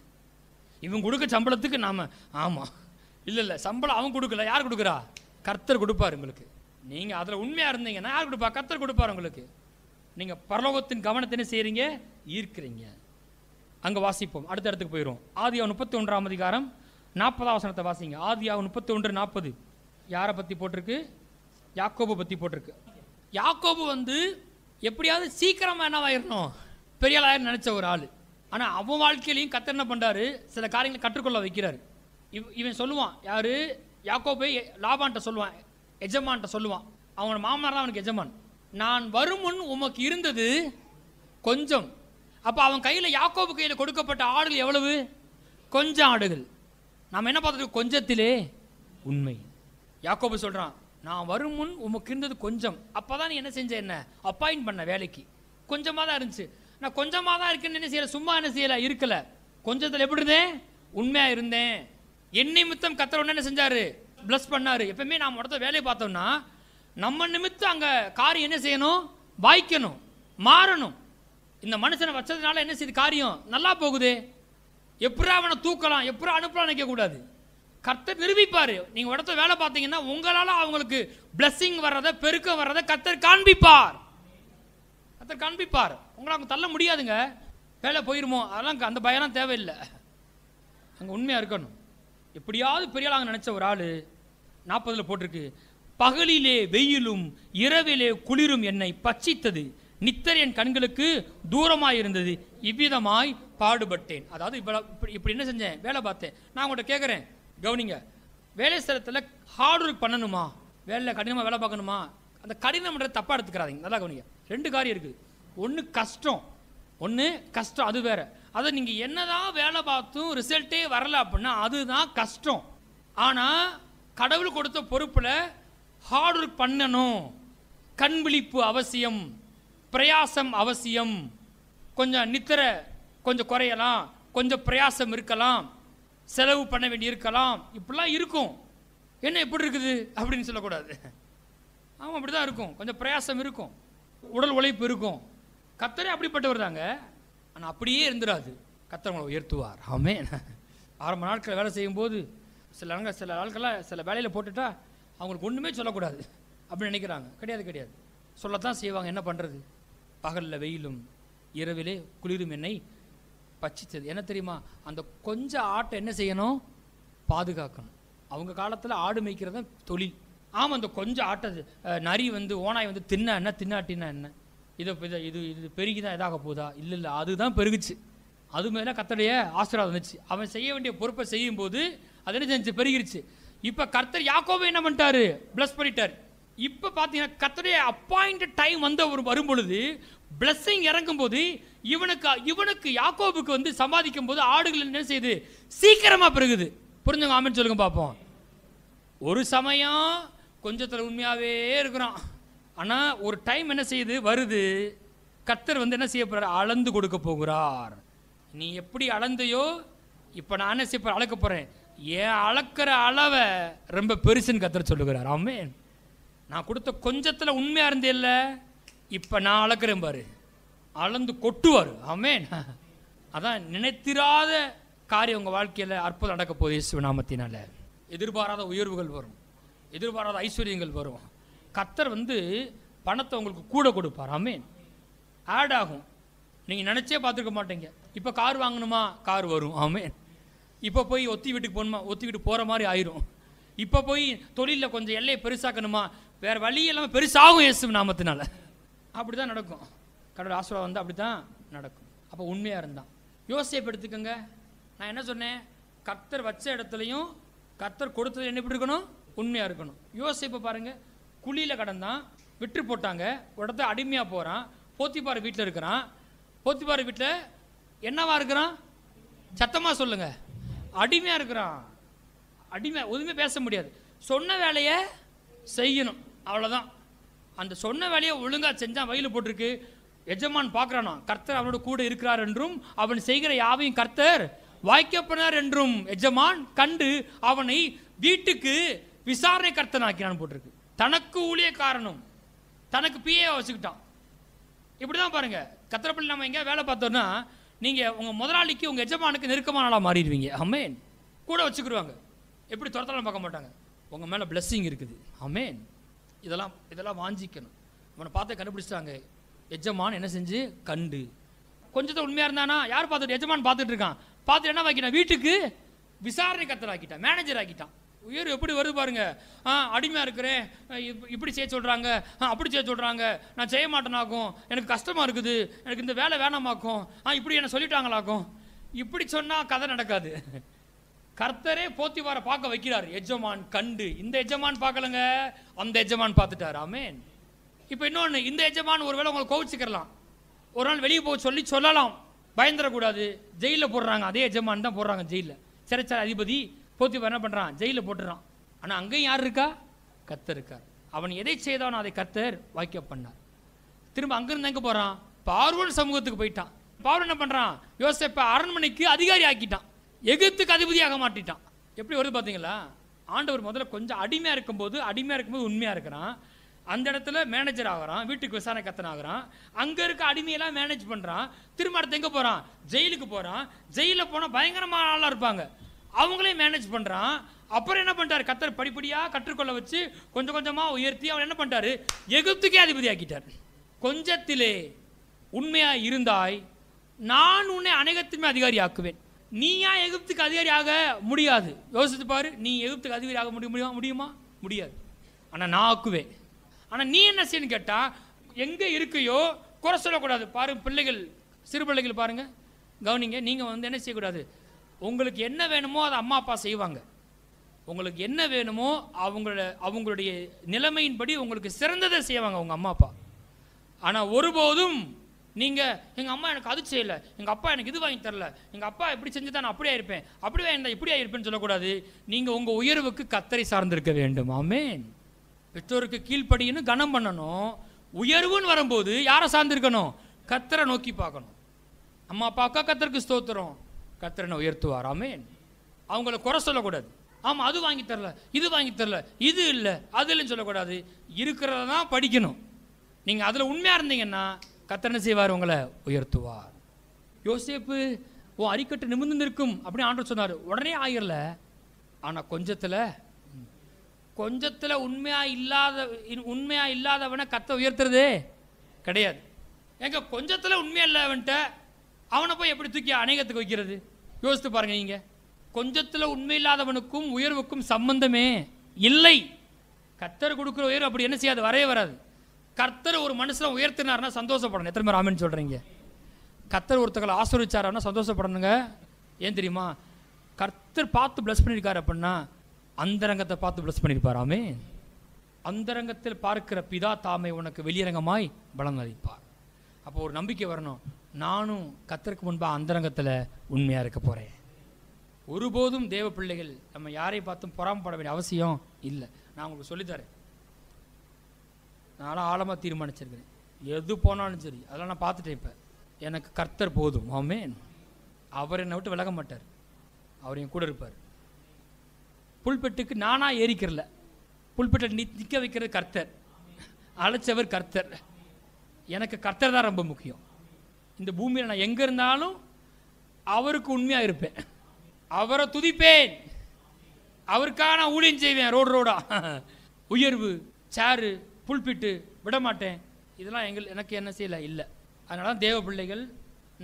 இவங்க கொடுக்க சம்பளத்துக்கு நாம் ஆமாம் இல்லை சம்பளம் அவங்க கொடுக்கல, யார் கொடுக்குறா, கர்த்தர் கொடுப்பார் உங்களுக்கு. நீங்கள் அதில் உண்மையாக இருந்தீங்கன்னா யார் கொடுப்பா, கர்த்தர் கொடுப்பார் உங்களுக்கு. நீங்கள் பரலோகத்தின் கவனத்தை என்ன செய்கிறீங்க, ஈர்க்கிறீங்க. அங்கே வாசிப்போம், அடுத்த இடத்துக்கு போயிடும். ஆதியாகமம் 31ஆம் அதிகாரம் 40ஆம் வசனத்தை வாசிங்க. ஆதியாகமம் 31:40 யாரை பற்றி போட்டிருக்கு, யாக்கோபு பற்றி போட்டிருக்கு. யாக்கோபு எப்படியாவது சீக்கிரமாக என்னவாயிடணும், பெரிய ஆளாயிரம் நினச்ச ஒரு ஆள். ஆனால் அவன் வாழ்க்கையிலையும் கர்த்தர் என்ன பண்ணுறாரு, சில காரியங்களை கற்றுக்கொள்ள வைக்கிறார். இவன் சொல்லுவான், யார், யாக்கோபை லாபான்ட்ட சொல்லுவான், எஜமான்ட்ட சொல்லுவான். அவனோட மாமனார் தான் அவனுக்கு எஜமான். நான் வரும் முன் உமக்கு இருந்தது கொஞ்சம். அப்போ அவன் கையில், யாக்கோபு கையில் கொடுக்கப்பட்ட ஆடுகள் எவ்வளவு, கொஞ்சம் ஆடுகள். நாம் என்ன பார்த்துட்டு, கொஞ்சத்திலே உண்மை. யாக்கோபு சொல்கிறான், நான் வரும் முன் உமக்கு இருந்தது கொஞ்சம். அப்போ தான் நீ என்ன செஞ்ச, என்ன அப்பாயின்ட் பண்ண வேலைக்கு. கொஞ்சமாக தான் இருந்துச்சு, நான் கொஞ்சமாக தான் இருக்குன்னு என்ன செய்யலை, சும்மா என்ன செய்யலை, இருக்கலை. கொஞ்சத்தில் எப்படி இருந்தேன், உண்மையாக இருந்தேன். என் நிமித்தம் கர்த்தர் ஒன்று என்ன செஞ்சார், பிளஸ் பண்ணார். எப்பவுமே நாம் இடத்த வேலையை பார்த்தோம்னா நம்ம நிமித்தம் அங்கே காரியம் என்ன செய்யணும், வாய்க்கணும், மாறணும். இந்த மனுஷனை வச்சதுனால என்ன செய்யுது, காரியம் நல்லா போகுது, எப்படா அவனை தூக்கலாம், எப்படா அனுப்பலாம் நினைக்கக்கூடாது. கர்த்தர் நிரூபிப்பார். நீங்கள் இடத்த வேலை பார்த்தீங்கன்னா உங்களால் அவங்களுக்கு பிளஸ்ஸிங் வர்றதை, பெருக்கம் வர்றதை கர்த்தர் காண்பிப்பார். கர்த்தர் காண்பிப்பார். உங்களை அவங்க தள்ள முடியாதுங்க. வேலை போயிருமோ அதெல்லாம் அந்த பயம்லாம் தேவையில்லை. அங்கே உண்மையாக இருக்கணும். எப்படியாவது பெரியாளாக நினச்ச ஒரு ஆள் 40 போட்டிருக்கு, பகலிலே வெயிலும் இரவிலே குளிரும் என்னை பட்சித்தது, நித்தர் என் கண்களுக்கு தூரமாக இருந்தது, இவ்விதமாய் பாடுபட்டேன். அதாவது இப்படி என்ன செஞ்சேன், வேலை பார்த்தேன். நான் உங்கள்கிட்ட கேட்குறேன், கவனிங்க. வேலை ஸ்தலத்தில் ஹார்ட் ஒர்க் பண்ணணுமா, வேலையில் கடினமாக வேலை பார்க்கணுமா? அந்த கடினம்ன்றது தப்பாக எடுத்துக்கிறாதீங்க. நல்லா கவனிங்க. 2 காரியம் இருக்குது. ஒன்று கஷ்டம், அது வேற. அதை நீங்கள் என்னதான் வேலை பார்த்தும் ரிசல்ட்டே வரல அப்படின்னா அதுதான் கஷ்டம். ஆனால் கடவுள் கொடுத்த பொறுப்பில் ஹார்ட் ஒர்க் பண்ணணும். கண் விழிப்பு அவசியம், பிரயாசம் அவசியம். கொஞ்சம் நித்திரை கொஞ்சம் குறையலாம், கொஞ்சம் பிரயாசம் இருக்கலாம், செலவு பண்ண வேண்டி இருக்கலாம், இப்படிலாம் இருக்கும். என்ன எப்படி இருக்குது அப்படின்னு சொல்லக்கூடாது. ஆமாம், அப்படி தான் இருக்கும். கொஞ்சம் பிரயாசம் இருக்கும், உடல் உழைப்பு இருக்கும். கர்த்தரே அப்படிப்பட்டவர் தாங்க. ஆனால் அப்படியே இருந்துடாது, கர்த்தர் உங்களை உயர்த்துவார். ஆமென். ஆரம்ப நாட்களில் வேலை செய்யும்போது சில ஆட்கள்லாம் சில வேலையில் போட்டுட்டா அவங்களுக்கு ஒன்றுமே சொல்லக்கூடாது அப்படின்னு நினைக்கிறாங்க. கிடையாது, சொல்லத்தான் செய்வாங்க. என்ன பண்ணுறது, பகலில் வெயிலும் இரவிலே குளிரும் என்னை பட்சித்தது. என்ன தெரியுமா, அந்த கொஞ்சம் ஆட்டை என்ன செய்யணும், பாதுகாக்கணும். அவங்க காலத்தில் ஆடு மேய்க்கிறது தான் தொழில். ஆமாம், இந்த கொஞ்சம் ஆட்டது நரி வந்து ஓனாய் வந்து தின்னா என்ன தின்னாட்டினா என்ன, இது இது பெருகிதான் இதாக போதா? இல்லை, அதுதான் பெருகுச்சு. அது மேலே கர்த்தருடைய ஆசீர்வாதம் வந்துச்சு. அவன் செய்ய வேண்டிய பொறுப்பை செய்யும்போது அது என்ன செஞ்சு பெருகிருச்சு. இப்போ கர்த்தர் யாக்கோபை என்ன பண்ணிட்டாரு? பிளஸ் பண்ணிட்டார். இப்போ பார்த்தீங்கன்னா கர்த்தருடைய அப்பாயிண்டட் டைம் வந்து அவர் வரும்பொழுது பிளஸ்ஸிங் இறங்கும் போது இவனுக்கு யாக்கோபுக்கு வந்து சம்பாதிக்கும் போது ஆடுகள் என்ன செய்யுது? சீக்கிரமாக பெருகுது. புரிஞ்சுங்க, ஆமென் சொல்லுங்க பார்ப்போம். ஒரு சமயம் கொஞ்சத்தில் உண்மையாகவே இருக்கிறான். ஆனால் ஒரு டைம் என்ன செய்யுது? வருது. கர்த்தர் வந்து என்ன செய்ய போகிறார்? அளந்து கொடுக்க போகிறார். நீ எப்படி அளந்தையோ இப்போ நான் என்ன செய்ய அளக்க போகிறேன். ஏன் அளக்கிற அளவை ரொம்ப பெருசுன்னு கர்த்தர் சொல்லுகிறார். ஆமென். நான் கொடுத்த கொஞ்சத்தில் உண்மையாக இருந்தே இல்லை, இப்போ நான் அளக்கிறேன் பாரு, அளந்து கொட்டுவார். ஆமென். அதான் நினைத்திராத காரியம் உங்கள் வாழ்க்கையில் அற்புதம் நடக்க போகுது இயேசு நாமத்தினால. எதிர்பாராத உயர்வுகள் வரும், எதிர்பாராத ஐஸ்வர்யங்கள் வரும். கர்த்தர் வந்து பணத்தை உங்களுக்கு கூட கொடுப்பார். ஆமென். ஆட் ஆகும், நீங்கள் நினச்சே பார்த்துருக்க மாட்டீங்க. இப்போ கார் வாங்கணுமா? கார் வரும். ஆமென். இப்போ போய் ஒத்தி வீட்டுக்கு போகணுமா? ஒத்தி வீட்டுக்கு போகிற மாதிரி ஆயிரும். இப்போ போய் தொழிலில் கொஞ்சம் எல்லையை பெருசாக்கணுமா? வேறு வழி இல்லாமல் பெருசாகும் இயேசு நாமத்தினால. அப்படி தான் நடக்கும். கடவுள் ஆசீர்வாதம் வந்து அப்படி தான் நடக்கும். அப்போ உண்மையாக இருந்தான். யோசேப்பு எடுத்துக்கோங்க. நான் என்ன சொன்னேன்? கர்த்தர் வச்ச இடத்துலையும் கர்த்தர் கொடுத்தது என்ன எப்படி இருக்கணும்? உண்மையாக இருக்கணும். யோசேப்பை பாருங்கள், குழியில் கடந்தான், விட்டு போட்டாங்க, இடத்த அடிமையாக போகிறான். போத்திபார் வீட்டில் இருக்கிறான். போத்திபார் வீட்டில் என்னவா இருக்கிறான்? சத்தமாக சொல்லுங்க. அடிமையாக இருக்கிறான். அடிமை, எதுவுமே பேச முடியாது. சொன்ன வேலையை செய்யணும், அவ்வளோதான். அந்த சொன்ன வேலையை ஒழுங்காக செஞ்சால் வயலில் போட்டிருக்கு. எஜமான் பார்க்குறானா, கர்த்தர் அவனோட கூட இருக்கிறார் என்றும் அவன் செய்கிற யாவையும் கர்த்தர் வாய்க்கப்பனார் என்றும் எஜமான் கண்டு அவனை வீட்டுக்கு விசாரணை கர்த்தனாக்கினான்னு போட்டிருக்கு. தனக்கு ஊழியக்காரனும் தனக்கு பிஏ வச்சுக்கிட்டான். இப்படி தான் பாருங்கள், கர்த்தரப்பள்ளி நம்ம எங்கேயா வேலை பார்த்தோன்னா நீங்கள் உங்கள் முதலாளிக்கு உங்கள் எஜமானுக்கு நெருக்கமான ஆளாக மாறிடுவீங்க. ஆமென். கூட வச்சுக்கிடுவாங்க. எப்படி துரத்தலாம் பார்க்க மாட்டாங்க. உங்கள் மேலே பிளஸ்ஸிங் இருக்குது. ஆமென். இதெல்லாம் வாஞ்சிக்கணும். அவனை பார்த்து கண்டுபிடிச்சிட்டாங்க. எஜமான் என்ன செஞ்சு கண்டு கொஞ்சத்தை உண்மையாக இருந்தானா? யார் பார்த்துட்டு? எஜமான் பார்த்துட்டு இருக்கான். பார்த்துட்டு என்ன ஆக்கிட்டான்? வீட்டுக்கு விசாரணை கர்த்தர் ஆக்கிட்டான், மேனேஜர் ஆக்கிட்டான். உயர்வு எப்படி வருது பாருங்க. அடிமையாக இருக்கிறேன், இப்படி செய்ய சொல்கிறாங்க, அப்படி செய்ய சொல்கிறாங்க, நான் செய்ய மாட்டேனாக்கும், எனக்கு கஷ்டமாக இருக்குது, எனக்கு இந்த வேலை வேணாமாக்கும், இப்படி என்ன சொல்லிட்டாங்களாக்கும். இப்படி சொன்னால் கதை நடக்காது. கர்த்தரே போத்திபார பார்க்க வைக்கிறார். எஜமான் கண்டு. இந்த எஜமான் பார்க்கலங்க, அந்த எஜமான் பார்த்துட்டார். ஆமென். இப்போ இன்னொன்று, இந்த எஜமான் ஒருவேளை உங்களை கோவிச்சுக்கலாம், ஒரு நாள் வெளியே போக சொல்லலாம், பயந்துடக்கூடாது. ஜெயிலில் போடுறாங்க, அதே எஜமான் தான் போடுறாங்க ஜெயிலில். சிறைச்சாலை அதிபதி போத்திபார் என்ன பண்ணுறான்? ஜெயிலில் போட்டுறான். ஆனால் அங்கேயும் யார் இருக்கா? கர்த்தர் இருக்கார். அவன் எதை செய்தானோ அதை கர்த்தர் வாய்க்க பண்ணார். திரும்ப அங்கிருந்து எங்கே போகிறான்? பார்வோன் சமூகத்துக்கு போயிட்டான். பார்வோன் என்ன பண்ணுறான்? யோசேப்பை அரண்மனைக்கு அதிகாரி ஆக்கிட்டான், எகிப்துக்கு அதிபதியாக மாட்டிட்டான். எப்படி வருது பார்த்தீங்களா? ஆண்டவர் முதல்ல கொஞ்சம் அடிமையாக இருக்கும்போது உண்மையாக இருக்கிறான். அந்த இடத்துல மேனேஜர் ஆகிறான், வீட்டுக்கு விசாரணை கர்த்தன் ஆகிறான். அங்கே இருக்க அடிமையெல்லாம் மேனேஜ் பண்ணுறான். திரும்ப அடுத்து எங்கே போகிறான்? ஜெயிலுக்கு போகிறான். ஜெயிலில் போனால் பயங்கரமான ஆளாக இருப்பாங்க, அவங்களையும் மேனேஜ் பண்ணுறான். அப்புறம் என்ன பண்ணிட்டார்? கர்த்தர் படிப்படியாக கற்றுக்கொள்ள வச்சு கொஞ்சம் கொஞ்சமாக உயர்த்தி அவன் என்ன பண்ணிட்டாரு? எகிப்துக்கே அதிபதி ஆக்கிட்டார். கொஞ்சத்திலே உண்மையாக இருந்தாய், நான் உன்னை அநேகத்துமே அதிகாரி ஆக்குவேன். நீயா எகிப்துக்கு அதிகாரி ஆக முடியாது. யோசித்து பாரு, நீ எகிப்துக்கு அதிகாரி ஆக முடியுமா? முடியாது. ஆனால் நான் ஆக்குவேன். ஆனால் நீ என்ன செய்யணும் கேட்டால், எங்கே இருக்கையோ குறை சொல்லக்கூடாது. பாருங்க, பிள்ளைகள், சிறு பிள்ளைகள் பாருங்க, கவனிங்க. நீங்கள் வந்து என்ன செய்யக்கூடாது? உங்களுக்கு என்ன வேணுமோ அதை அம்மா அப்பா செய்வாங்க. உங்களுக்கு என்ன வேணுமோ அவங்களுடைய நிலைமையின்படி உங்களுக்கு சிறந்ததை செய்வாங்க உங்கள் அம்மா அப்பா. ஆனால் ஒருபோதும் நீங்கள் எங்கள் அம்மா எனக்கு அது செய்யலை, எங்கள் அப்பா எனக்கு இது வாங்கி தரல, எங்கள் அப்பா இப்படி செஞ்சு தான் நான் அப்படியே இருப்பேன், அப்படியே இருந்தால் இப்படியா இருப்பேன்னு சொல்லக்கூடாது. நீங்கள் உங்கள் உயர்வுக்கு கர்த்தரை சார்ந்திருக்க வேண்டும். ஆமென். பெற்றோருக்கு கீழ்ப்படின்னு கனம் பண்ணணும். உயர்வுன்னு வரும்போது யாரை சார்ந்திருக்கணும்? கர்த்தரை நோக்கி பார்க்கணும். அம்மா அப்பாக்கா கர்த்தருக்கு ஸ்தோத்திரம், கர்த்தரை உயர்த்துவார். ஆமென். அவங்கள குறை சொல்லக்கூடாது. ஆமாம், அது வாங்கி தரல, இது வாங்கி தரல, இது இல்லை, அது இல்லைன்னு சொல்லக்கூடாது. இருக்கிறத தான் படிக்கணும். நீங்கள் அதில் உண்மையாக இருந்தீங்கன்னா கர்த்தர் என்ன செய்வார்? உங்களை உயர்த்துவார். யோசேப்பு அரிக்கட்டு நிமிர்ந்து நிற்கும் அப்படின்னு ஆண்டவர் சொன்னார். உடனே ஆயிரல. ஆனால் கொஞ்சத்தில் உண்மையாக இல்லாதவனை கர்த்தர் உயர்த்துறதே கிடையாது. எங்க கொஞ்சத்தில் உண்மையாக இல்லாதவன்ட்ட அவனை போய் எப்படி தூக்கி அநேகத்துக்கு வைக்கிறது? யோசித்து பாருங்க. நீங்கள் கொஞ்சத்தில் உண்மை இல்லாதவனுக்கும் உயர்வுக்கும் சம்பந்தமே இல்லை. கர்த்தர் கொடுக்குற உயர்வு அப்படி என்ன செய்யாது, வரவே வராது. கர்த்தர் ஒரு மனுஷனை உயர்த்தினார்னா சந்தோஷப்படணும். எத்தனை பேர் ஆமென் சொல்கிறீங்க? கர்த்தர் ஒருத்தங்களை ஆசீர்வதிச்சாருன்னா சந்தோஷப்படணுங்க. ஏன் தெரியுமா? கர்த்தர் பார்த்து பிளஸ் பண்ணியிருக்காரு அப்படின்னா அந்தரங்கத்தை பார்த்து பிளஸ் பண்ணியிருப்பார். ஆமென். அந்தரங்கத்தில் பார்க்கிற பிதா தாமை உனக்கு வெளியரங்கமாய் பலன் அளிப்பார். அப்போ ஒரு நம்பிக்கை வரணும், நானும் கர்த்தருக்கு முன்பாக அந்தரங்கத்தில் உண்மையாக இருக்க போகிறேன். ஒருபோதும் தேவ பிள்ளைகள் நம்ம யாரை பார்த்தும் பொறாமப்பட வேண்டிய அவசியம் இல்லை. நான் உங்களுக்கு சொல்லித்தரேன். நானும் ஆழமாக தீர்மானிச்சிருக்கிறேன். எது போனாலும் சரி அதெல்லாம் நான் பார்த்துட்டேன். இப்போ எனக்கு கர்த்தர் போதும். ஆமென். அவர் என்னை விட்டு விலக மாட்டார். அவர் என் கூட இருப்பார். புல்பெட்டுக்கு நானாக ஏறிக்கிறல, புல்பெட்டில் நிற்க வைக்கிறது கர்த்தர், அழைச்சவர் கர்த்தர். எனக்கு கர்த்தர் தான் ரொம்ப முக்கியம். இந்த பூமியில் நான் எங்கே இருந்தாலும் அவருக்கு உண்மையாக இருப்பேன், அவரை துதிப்பேன், அவருக்காக நான் ஊழியம் செய்வேன். ரோடா உயர்வு, சேரு, புல்பிட்டு விட மாட்டேன். இதெல்லாம் எனக்கு என்ன செய்யலை இல்லை. அதனால தான் தேவ பிள்ளைகள்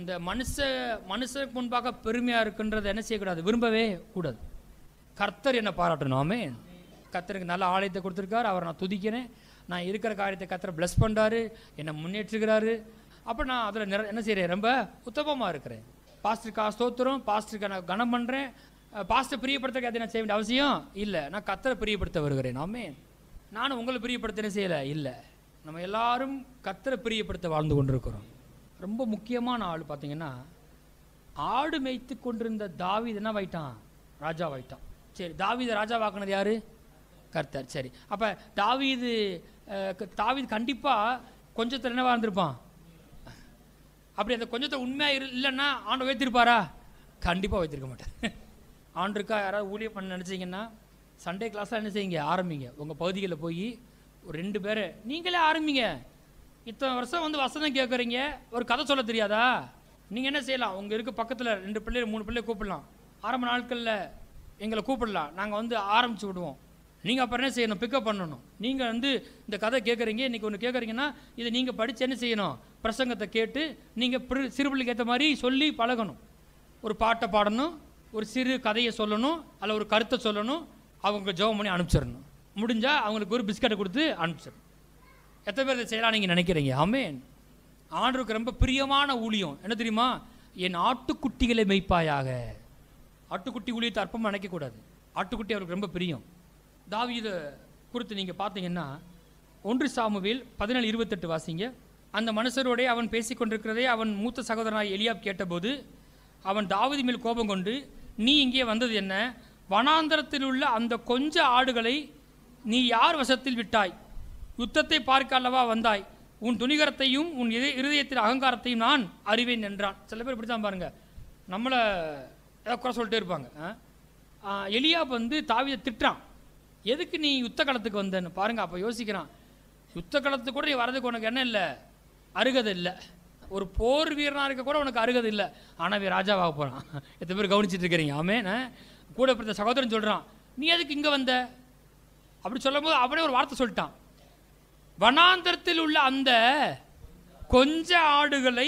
இந்த மனுஷனுக்கு முன்பாக பெருமையாக இருக்குன்றதை என்ன செய்யக்கூடாது, விரும்பவே கூடாது. கர்த்தர் என்னை பாராட்டணும். ஆமென். கர்த்தருக்கு நல்ல ஆலயத்தை கொடுத்துருக்காரு, அவரை நான் துதிக்கிறேன். நான் இருக்கிற காரியத்தை கர்த்தர் பிளஸ் பண்ணுறாரு, என்னை முன்னேற்றுகிறாரு. அப்போ நான் அதில் என்ன செய்கிறேன், ரொம்ப உத்தமமாக இருக்கிறேன். பாஸ்டருக்காக ஸ்தோத்திரம், பாஸ்டருக்கு நான் கனம் பண்ணுறேன். பாஸ்டர் பிரியப்படுத்த அதை நான் செய்ய வேண்டிய அவசியம் இல்லை. நான் கர்த்தரை பிரியப்படுத்த வருகிறேன். ஆமென். நானும் உங்களை பிரியப்படுத்த செய்யலை இல்லை. நம்ம எல்லாரும் கர்த்தரை பிரியப்படுத்த வாழ்ந்து கொண்டிருக்கிறோம். ரொம்ப முக்கியமான ஆள் பார்த்தீங்கன்னா, ஆடு மேய்த்து கொண்டிருந்த தாவீது என்ன வாயிட்டான், ராஜாவாயிட்டான். சரி, தாவீது ராஜாவாக்குனது யாரு, கர்த்தர். சரி, அப்போ தாவீது கண்டிப்பாக கொஞ்சத்தில் என்னவா இருந்திருப்பான். அப்படி அந்த கொஞ்சத்தை உண்மையாக இல்லைன்னா ஆண்டு வைத்திருப்பாரா? கண்டிப்பாக வைத்திருக்க மாட்டார். ஆண்டுக்கா யாராவது ஊழியம் பண்ண நினச்சிங்கன்னா சண்டே கிளாஸாக என்ன செய்யுங்க, ஆரம்பிங்க. உங்கள் பகுதிகளில் போய் ஒரு 2 பேரை நீங்களே ஆரம்பிங்க. இத்தனை வருஷம் வந்து வசனம் கேட்குறீங்க, ஒரு கதை சொல்ல தெரியாதா? நீங்கள் என்ன செய்யலாம், உங்கள் இருக்க பக்கத்தில் 2 பிள்ளைகள் 3 பிள்ளைகள் கூப்பிடலாம். ஆரம்ப நாட்களில் எங்களை கூப்பிடலாம், நாங்கள் வந்து ஆரம்பித்து விடுவோம். நீங்கள் அப்புறம் என்ன செய்யணும், பிக்கப் பண்ணணும். நீங்கள் வந்து இந்த கதை கேட்குறீங்க, இன்றைக்கி ஒன்று கேட்குறீங்கன்னா இதை நீங்கள் படித்து என்ன செய்யணும், பிரசங்கத்தை கேட்டு நீங்கள் சிறுபிள்ளைக்கு ஏற்ற மாதிரி சொல்லி பழகணும். ஒரு பாட்டை பாடணும், ஒரு சிறு கதையை சொல்லணும், அதில் ஒரு கருத்தை சொல்லணும். அவங்க ஜெபம் பண்ணி அனுப்பிச்சிடணும். முடிஞ்சால் அவங்களுக்கு ஒரு பிஸ்கட்டை கொடுத்து அனுப்பிச்சிடணும். எத்தனை பேர் இதை செய்யலாம் நீங்கள் நினைக்கிறீங்க? ஆமென். ஆண்டவருக்கு ரொம்ப பிரியமான ஊழியம் என்ன தெரியுமா, என் ஆட்டுக்குட்டிகளை மேய்ப்பாயாக. ஆட்டுக்குட்டி ஊழியத்தை அற்பமாக நினைக்கக்கூடாது. ஆட்டுக்குட்டி அவருக்கு ரொம்ப பிரியம். தாவீதை குறித்து நீங்கள் பார்த்தீங்கன்னா 1 சாமுவேல் 17:28 வாசிங்க. அந்த மனுஷரோடே அவன் பேசிக்கொண்டிருக்கிறதே அவன் மூத்த சகோதரனாய் எலியாப் கேட்டபோது அவன் தாவீது மேல் கோபம் கொண்டு, நீ இங்கே வந்தது என்ன? வனாந்தரத்தில் உள்ள அந்த கொஞ்ச ஆடுகளை நீ யார் வசத்தில் விட்டாய்? யுத்தத்தை பார்க்க அல்லவா வந்தாய்? உன் துணிகரத்தையும் உன் இருதயத்தில் அகங்காரத்தையும் நான் அறிவேன் என்றான். சில பேர் இப்படி தான் பாருங்க, நம்மளை ஏதாவது குறை சொல்லிட்டே இருப்பாங்க. எலியாப் வந்து தாவீதை திட்டுறான், எதுக்கு நீ யுத்த களத்துக்கு வந்தேன்னு பாருங்க. அப்போ யோசிக்கிறான், யுத்த களத்துக்கு கூட நீ வரதுக்கு உனக்கு என்ன இல்லை, அருகதை இல்லை. ஒரு போர் வீரனாக இருக்க கூட உனக்கு அருகதை இல்லை. ஆனால் ராஜாவாக போகிறான். எத்தனை பேர் கவனிச்சுட்டு இருக்கிறீங்க? ஆமென். கூட பிறந்த சகோதரன் சொல்கிறான், நீ எதுக்கு இங்கே வந்த அப்படி சொல்லும் போது அவனே ஒரு வார்த்தை சொல்லிட்டான், வனாந்தரத்தில் உள்ள அந்த கொஞ்ச ஆடுகளை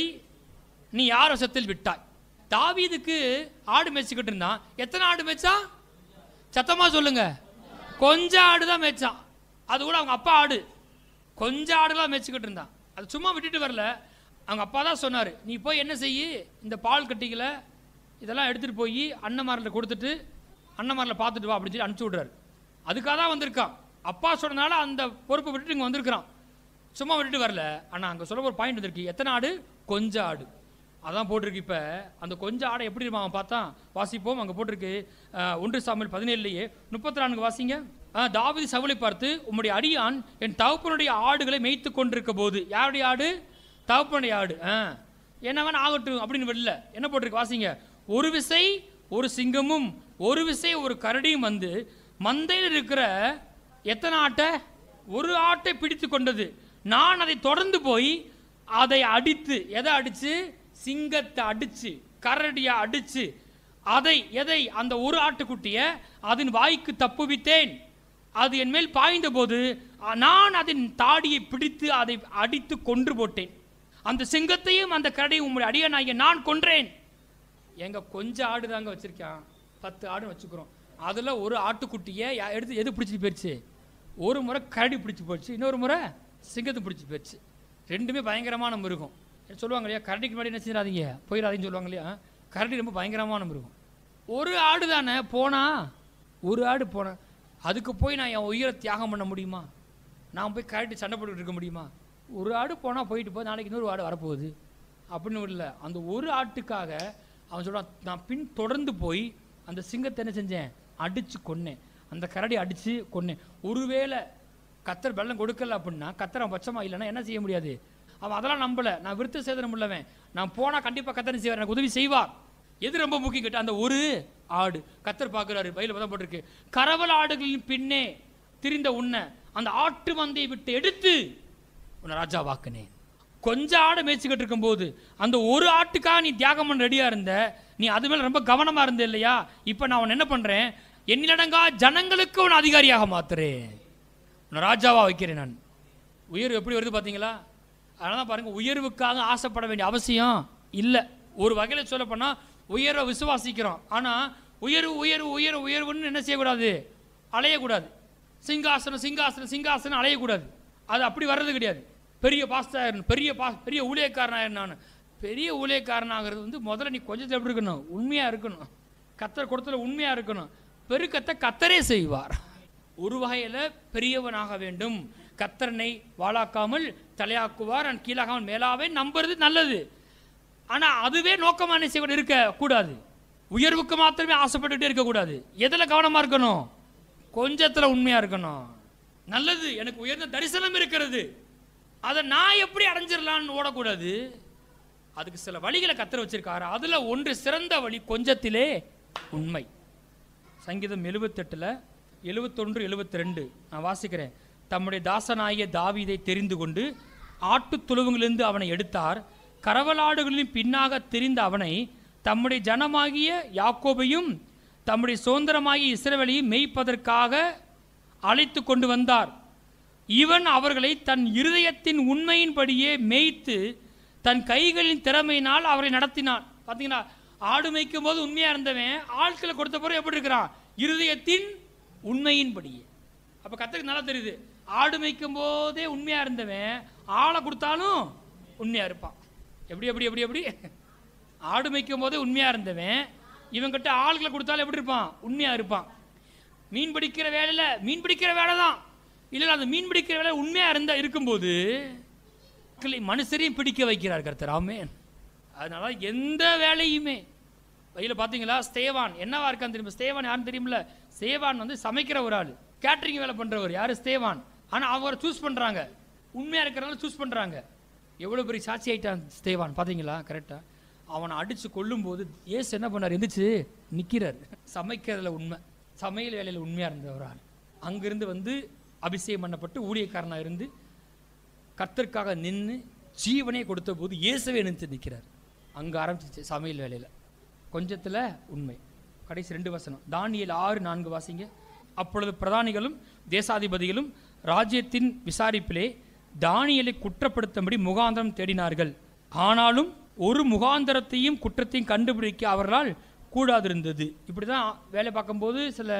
நீ யார் வசத்தில் விட்டாய்? தாவீதுக்கு ஆடு மேய்ச்சிக்கிட்டு இருந்தான். எத்தனை ஆடு மேய்ச்சான்? சத்தமா சொல்லுங்க. கொஞ்ச ஆடு தான் மேய்ச்சான். அது கூட அவங்க அப்பா ஆடு. கொஞ்ச ஆடுலாம் மேய்ச்சிக்கிட்டு இருந்தான். அது சும்மா விட்டுட்டு வரல. அவங்க அப்பா தான் சொன்னார், நீ போய் என்ன செய்யி, இந்த பால் கட்டிகளை இதெல்லாம் எடுத்துகிட்டு போய் அண்ணமாரில் கொடுத்துட்டு அண்ணமாரில் பார்த்துட்டு வா அப்படின்னு சொல்லி அனுப்பிச்சி விட்றாரு. அதுக்காக தான் வந்திருக்கான். அப்பா சொன்னனால அந்த பொறுப்பை விட்டுட்டு இங்கே வந்திருக்கிறான். சும்மா விட்டுட்டு வரல. ஆனால் அங்கே சொல்ல ஒரு பாயிண்ட் வந்திருக்கு. எத்தனை ஆடு? கொஞ்ச ஆடு. அதான் போட்டிருக்கு. இப்போ அந்த கொஞ்ச ஆடை எப்படி இருப்பான் அவன் பார்த்தா, வாசிப்போம். அங்கே போட்டிருக்கு 1 சாமுவேல் 17 34 வாசிங்க. தாவீது சவுலை பார்த்து, உம்முடைய அடியான் என் தகப்பனுடைய ஆடுகளை மேய்த்து கொண்டிருக்க போது. யாருடைய ஆடு? தகப்பனுடைய ஆடு. என்ன வேணா ஆகட்டும் அப்படின்னு விடல. என்ன போட்டிருக்கு வாசிங்க. ஒரு விசை ஒரு சிங்கமும் ஒரு விசை ஒரு கரடியும் வந்து மந்தையில் இருக்கிற எத்தனை ஆட்டை? ஒரு ஆட்டை பிடித்து கொண்டது. நான் அதை தொடர்ந்து போய் அதை அடித்து, எதை அடிச்சு? சிங்கத்தை அடிச்சு, கரடியை அடிச்சு, எதை அந்த ஒரு ஆட்டுக்குட்டியை அதன் வாய்க்கு தப்புவித்தேன். அது என் மேல் பாய்ந்த போது நான் அதன் தாடியை பிடித்து அதை அடித்து கொன்று போட்டேன். அந்த சிங்கத்தையும் அந்த கரடியும் உங்களுடைய அடியனாகிய நான் கொன்றேன். எங்க கொஞ்சம் ஆடு தாங்க வச்சிருக்கான், 10 ஆடு வச்சுக்கிறோம். அதில் ஒரு ஆட்டுக்குட்டியை எடுத்து எது பிடிச்சிட்டு போயிடுச்சு? ஒரு முறை கரடி பிடிச்சி போச்சு, இன்னொரு முறை சிங்கத்தை பிடிச்சி போச்சு. ரெண்டுமே பயங்கரமான மிருகம். சொல்லுவாங்க இல்லையா, கரடிக்கு முன்னாடி என்ன செய்யாதீங்க, போயிடாதீங்கன்னு சொல்லுவாங்க இல்லையா. கரடி ரொம்ப பயங்கரமான மிருகம். ஒரு ஆடு தானே போனா, ஒரு ஆடு போன அதுக்கு போய் நான் என் உயிரை தியாகம் பண்ண முடியுமா? நான் போய் கரடி சண்டை போட்டுக்கிட்டு இருக்க முடியுமா? ஒரு ஆடு போனால் போயிட்டு போய் நாளைக்கு இன்னொரு ஆடு வரப்போகுது அப்படின்னு இல்லை. அந்த ஒரு ஆட்டுக்காக அவன் சொல்கிறான், நான் பின் தொடர்ந்து போய் அந்த சிங்கத்தை என்ன செஞ்சேன், அடித்து கொன்னேன், அந்த கரடி அடித்து கொன்னேன். ஒருவேளை கத்தர் வெள்ளம் கொடுக்கல அப்படின்னா, கத்தர் அவன் பட்சமாக இல்லைன்னா என்ன செய்ய முடியாது. அவன் அதெல்லாம் நம்பலை. நான் விருத்த சேதனம் உள்ளவன், நான் போனால் கண்டிப்பாக கத்தர் செய்வார், எனக்கு உதவி செய்வார். எது ரொம்ப முக்கியம் கேட்டால் அந்த ஒரு ஆடு. கத்தர் பார்க்குறாரு, பையில பதம் போட்டிருக்கு, கரவல் ஆடுகளின் பின்னே திரிந்த உன்னை அந்த ஆட்டு மந்தையை விட்டு எடுத்து உன்னை ராஜா வாக்குனேன். கொஞ்சம் ஆடு மேய்ச்சிக்கிட்டு இருக்கும்போது அந்த ஒரு ஆட்டுக்காக நீ தியாகம் பண்ண ரெடியாக இருந்த, நீ அது மேலே ரொம்ப கவனமாக இருந்த இல்லையா? இப்போ நான் உன்னை என்ன பண்ணுறேன், எண்ணிலடங்கா ஜனங்களுக்கு உன்னை அதிகாரியாக மாத்துறேன், உன்னை ராஜாவாக வைக்கிறேன். நான் உயர்வு எப்படி வருது பார்த்தீங்களா? அதனால தான் பாருங்கள், உயர்வுக்காக ஆசைப்பட வேண்டிய அவசியம் இல்லை. ஒரு வகையில் சொல்ல போனால் உயர்வை விசுவாசிக்கிறோம், ஆனால் உயர்வு உயர்வு உயர்வு உயர்வுன்னு என்ன செய்யக்கூடாது, அலையக்கூடாது. சிங்காசனம் சிங்காசனம் சிங்காசனம் அலையக்கூடாது. அது அப்படி வர்றது கிடையாது. பெரிய பாஸ்டர், பெரிய ஊழியக்காரனாக நான் பெரிய ஊழியக்காரனாகிறது வந்து முதல்ல நீ கொஞ்சம் எப்படி இருக்கணும், உண்மையாக இருக்கணும், கத்தர் கொடுத்தல உண்மையாக இருக்கணும். பெருக்கத்தை கத்தரே செய்வார். ஒரு வகையில் பெரியவனாக வேண்டும். கத்தரனை வாழாக்காமல் தலையாக்குவார், நான் கீழாக்காமல் மேலாவே நம்புறது நல்லது. ஆனால் அதுவே நோக்கமான செய்வது இருக்கக்கூடாது. உயர்வுக்கு மாத்திரமே ஆசைப்பட்டுகிட்டே இருக்கக்கூடாது. எதில் கவனமாக இருக்கணும், கொஞ்சத்தில் உண்மையாக இருக்கணும். நல்லது, எனக்கு உயர்ந்த தரிசனம் இருக்கிறது, அதை நான் எப்படி அடைஞ்சிடலான்னு ஓடக்கூடாது. அதுக்கு சில வழிகளை கத்தர் வச்சிருக்காரு. அதில் ஒன்று சிறந்த வழி கொஞ்சத்திலே உண்மை. சங்கீதம் 78 71 72 நான் வாசிக்கிறேன். தம்முடைய தாசனாகிய தாவீதை தெரிந்து கொண்டு ஆட்டு தொழுவங்களிலிருந்து அவனை எடுத்தார். கரவலாடுகளின் பின்னாக தெரிந்த அவனை தம்முடைய ஜனமாகிய யாக்கோபையும் தம்முடைய சுதந்திரமாகிய இஸ்ரவேலையும் மேய்ப்பதற்காக அழைத்து கொண்டு வந்தார். இவன் அவர்களை தன் இருதயத்தின் உண்மையின்படியே மேய்த்து தன் கைகளின் திறமையினால் அவரை நடத்தினான். பார்த்தீங்கன்னா, ஆடு மேய்க்கும் போது உண்மையாக இருந்தவன் ஆட்களை கொடுத்த பிறகு எப்படி இருக்கிறான், இருதயத்தின் உண்மையின்படியே. அப்போ கத்தருக்கு நல்லா தெரியுது, ஆடு மேய்க்கும் போதே உண்மையாக இருந்தவன் ஆளை கொடுத்தாலும் உண்மையாக இருப்பான். எப்படி எப்படி எப்படி எப்படி ஆடு மேய்க்கும் போதே உண்மையாக இருந்தவன் இவங்கிட்ட ஆள்களை கொடுத்தாலும் எப்படி இருப்பான், உண்மையாக இருப்பான். மீன் பிடிக்கிற வேலையில் மீன் பிடிக்கிற வேலை தான் இல்லை, அந்த மீன் பிடிக்கிற வேலை உண்மையாக இருக்கும்போது மனுஷரையும் பிடிக்க வைக்கிறார் கர்த்தர். ஆமென். அதனால எந்த வேலையுமே வழியில் பார்த்தீங்களா, ஸ்தேவான் என்னவா இருக்கான்னு தெரியுமா? ஸ்தேவான் யாருன்னு தெரியுமில்ல? ஸ்தேவான் வந்து சமைக்கிற ஒரு ஆள், கேட்டரிங் வேலை பண்ணுறவர். யார்? ஸ்தேவான். ஆனால் அவரை சூஸ் பண்ணுறாங்க, உண்மையாக இருக்கிறனால சூஸ் பண்ணுறாங்க. எவ்வளோ பெரிய சாட்சி ஆகிட்டான் ஸ்தேவான் பார்த்தீங்களா? கரெக்டாக அவனை அடித்து கொல்லும்போது ஏசு என்ன பண்ணார், எந்திரிச்சு நிற்கிறார். சமைக்கிறதுல உண்மை, சமையல் வேலையில் உண்மையாக இருந்த ஒரு ஆள். அங்கிருந்து வந்து அபிஷேகம் பண்ணப்பட்டு ஊழியக்காரனாக இருந்து கர்த்தருக்காக நின்று ஜீவனை கொடுத்த போது இயேசுவே நின்று நிற்கிறார். அங்கே ஆரம்பிச்சிச்சு சமையல் வேலையில். கொஞ்சத்தில் உண்மை. கடைசி 2 வசனம் தானியேல் 6:4 வாசிங்க. அப்பொழுது பிரதானிகளும் தேசாதிபதிகளும் ராஜ்யத்தின் விசாரிப்பிலே தானியேலை குற்றப்படுத்தும்படி முகாந்திரம் தேடினார்கள். ஆனாலும் ஒரு முகாந்திரத்தையும் குற்றத்தையும் கண்டுபிடிக்க அவர்களால் கூடாதிருந்தது. இப்படி தான் வேலை பார்க்கும்போது சில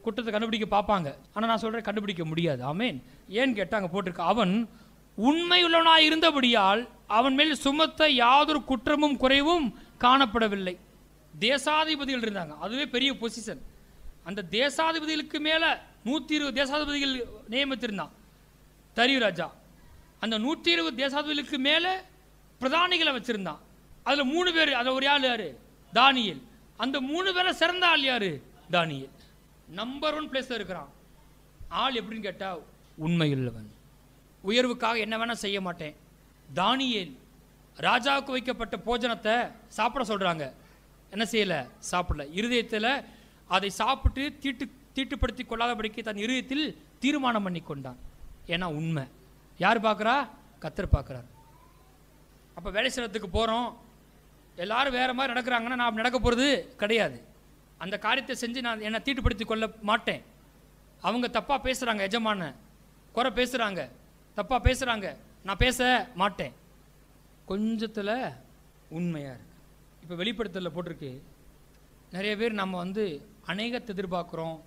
குற்றத்தை கண்டுபிடிக்க பார்ப்பாங்க, ஆனால் நான் சொல்கிறேன் கண்டுபிடிக்க முடியாது. ஆமேன். ஏன்னு கேட்டால் அங்கே போட்டிருக்க, அவன் உண்மையுள்ளவனாய் இருந்தபடியால் அவன் மேல் சுமத்த யாதொரு குற்றமும் குறைவும் காணப்படவில்லை. தேசாதிபதிகள் இருந்தாங்க, அதுவே பெரிய பொசிஷன். அந்த தேசாதிபதிகளுக்கு மேலே 120 தேசாதிபதிகள் நியமித்திருந்தான் தரியு ராஜா. அந்த 120 தேசாதிபதிகளுக்கு மேலே பிரதானிகளை வச்சிருந்தான். அதில் 3 பேர், அதில் ஒரு ஆள் யாரு? தானியேல். அந்த 3 பேரை சிறந்த ஆள் யாரு? தானியேல். நம்பர் 1 பிளேஸ்ல இருக்கிறான். ஆள் எப்படின்னு கேட்டால் உண்மையுள்ளவன். உயர்வுக்காக என்ன வேணால் செய்ய மாட்டேன். தானியேல் ராஜாவுக்கு வைக்கப்பட்ட போஜனத்தை சாப்பிட சொல்கிறாங்க, என்ன செய்யலை? சாப்பிடல. இருதயத்தில் அதை சாப்பிட்டு தீட்டுப்படுத்தி கொள்ளாதபடிக்கு தன் இருதயத்தில் தீர்மானம் பண்ணி கொண்டான். ஏன்னா உண்மை. யார் பார்க்குறா? கர்த்தர் பார்க்குறார். அப்போ வேலை செய்யறதுக்கு போகிறோம், எல்லாரும் வேறு மாதிரி நடக்கிறாங்கன்னா நான் நடக்க போகிறது கிடையாது. அந்த காரியத்தை செஞ்சு நான் என்னை தீட்டுப்படுத்தி கொள்ள மாட்டேன். அவங்க தப்பாக பேசுகிறாங்க, எஜமான குறை பேசுகிறாங்க, தப்பாக பேசுகிறாங்க, நான் பேச மாட்டேன். கொஞ்சத்தில் உண்மையாக இருக்கு. இப்போ வெளிப்படுத்தலில் போட்டிருக்கு, நிறைய பேர் நம்ம வந்து அநேகத்தை எதிர்பார்க்குறோம்,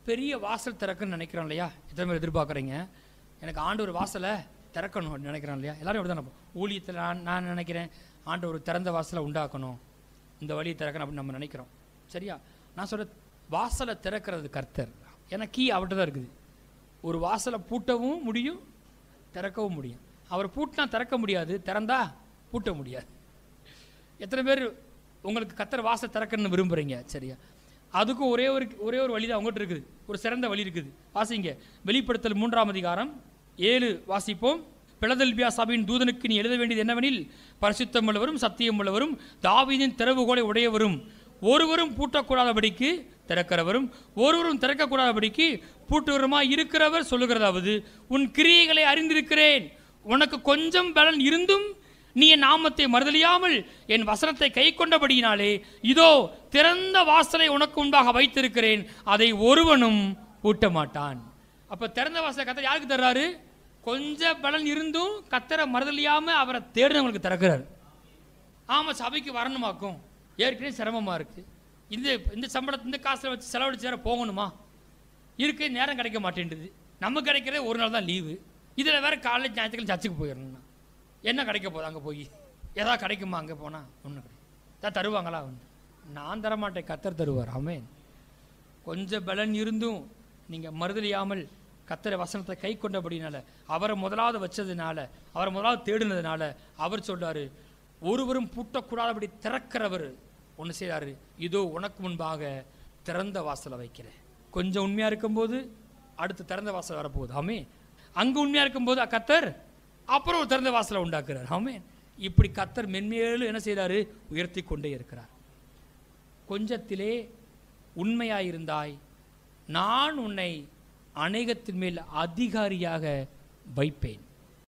பெரிய வாசல் திறக்குன்னு நினைக்கிறோம் இல்லையா? எத்தனை பேர் எதிர்பார்க்குறீங்க? எனக்கு ஆண்டவர் வாசலை திறக்கணும் அப்படின்னு நினைக்கிறோம் இல்லையா? எல்லாரும் அப்படி தான் ஊழியத்தில் நான் நினைக்கிறேன் ஆண்டவர் திறந்த வாசலை உண்டாக்கணும், இந்த வழியை திறக்கணும் அப்படின்னு நம்ம நினைக்கிறோம். சரியா? நான் சொல்ற வாசலை திறக்கிறது கர்த்தர். ஏன்னா கீ அவர்கிட்ட தான் இருக்குது. ஒரு வாசலை பூட்டவும் முடியும், திறக்கவும் முடியும். அவர் பூட்டினா திறக்க முடியாது, திறந்தா பூட்ட முடியாது. எத்தனை பேர் உங்களுக்கு கர்த்தர் வாசல் திறக்கணும்னு விரும்புகிறீங்க? சரியா? அதுக்கும் ஒரே ஒரு வழி தான் அவங்ககிட்ட இருக்குது, ஒரு சிறந்த வழி இருக்குது. வாசிங்க, வெளிப்படுத்தல் 3ஆம் அதிகாரம் 7 வாசிப்போம். பிலதெல்பியா சபையின் தூதனுக்கு நீ எழுத வேண்டியது என்னவெனில், பரிசுத்தம் உள்ளவரும் சத்தியம் உள்ளவரும் தாவீதின் திறவுகோலை உடையவரும் ஒருவரும் பூட்டக்கூடாதபடிக்கு திறக்கிறவரும் ஒருவரும் திறக்கக்கூடாதபடிக்கு பூட்டுவருமாய் இருக்கிறவர் சொல்லுகிறதாவது, உன் கிரியைகளை அறிந்திருக்கிறேன். உனக்கு கொஞ்சம் பலன் இருந்தும் நீ என் நாமத்தை மறுதலியாமல் என் வசனத்தை கை கொண்டபடியினாலே இதோ திறந்த வாசலை உனக்கு முன்பாக வைத்திருக்கிறேன், அதை ஒருவனும் பூட்ட மாட்டான். அப்ப திறந்த வாசலை கர்த்தர் யாருக்கு தர்றாரு? கொஞ்சம் பலன் இருந்தும் கர்த்தரை மறுதலியாம அவரை தேடுனவங்களுக்கு திறக்கிறார். ஆமா, சபைக்கு வரணுமாக்கும், ஏற்கனவே சிரமமா இருக்கு, இந்த சம்பளத்தை இந்த காசுல வச்சு செலவழிச்சு வேற போகணுமா, இருக்கு நேரம் கிடைக்க மாட்டேன்டுது, நம்ம கிடைக்கிறதே ஒரு நாள் தான் லீவு, இதில் வேற காலேஜ் ஞாயிற்றுக்கிழமை சர்ச்சுக்கு போயிடணும்னா என்ன கிடைக்க போகுது? அங்கே போய் ஏதாவது கிடைக்குமா? அங்கே போனால் ஒன்றும் கிடைக்கும். தான் தருவாங்களா? நான் தரமாட்டேன், கர்த்தர் தருவார். ஆமென். கொஞ்சம் பலன் இருந்தும் நீங்கள் மறுதலியாமல் கர்த்தரை வசனத்தை கை கொண்டபடினால, அவரை முதலாவது வச்சதுனால, அவரை முதலாவது தேடினதுனால அவர் சொல்றாரு, ஒருவரும் பூட்டக்கூடாதபடி திறக்கிறவர் ஒன்று செய்கிறாரு, இதோ உனக்கு முன்பாக திறந்த வாசலை வைக்கிறேன். கொஞ்சம் உண்மையாக இருக்கும்போது அடுத்து திறந்த வாசல் வரப்போகுது. ஆமென். அங்கே உண்மையாக இருக்கும்போது கர்த்தர் அப்புறம் ஒரு திறந்த வாசலை உண்டாக்குறார். ஆமென். இப்படி கர்த்தர் மென்மேலும் என்ன செய்கிறாரு? உயர்த்தி கொண்டே இருக்கிறார். கொஞ்சத்திலே உண்மையாயிருந்தாய், நான் உன்னை அநேகத்தின் மேல் அதிகாரியாக வைப்பேன்.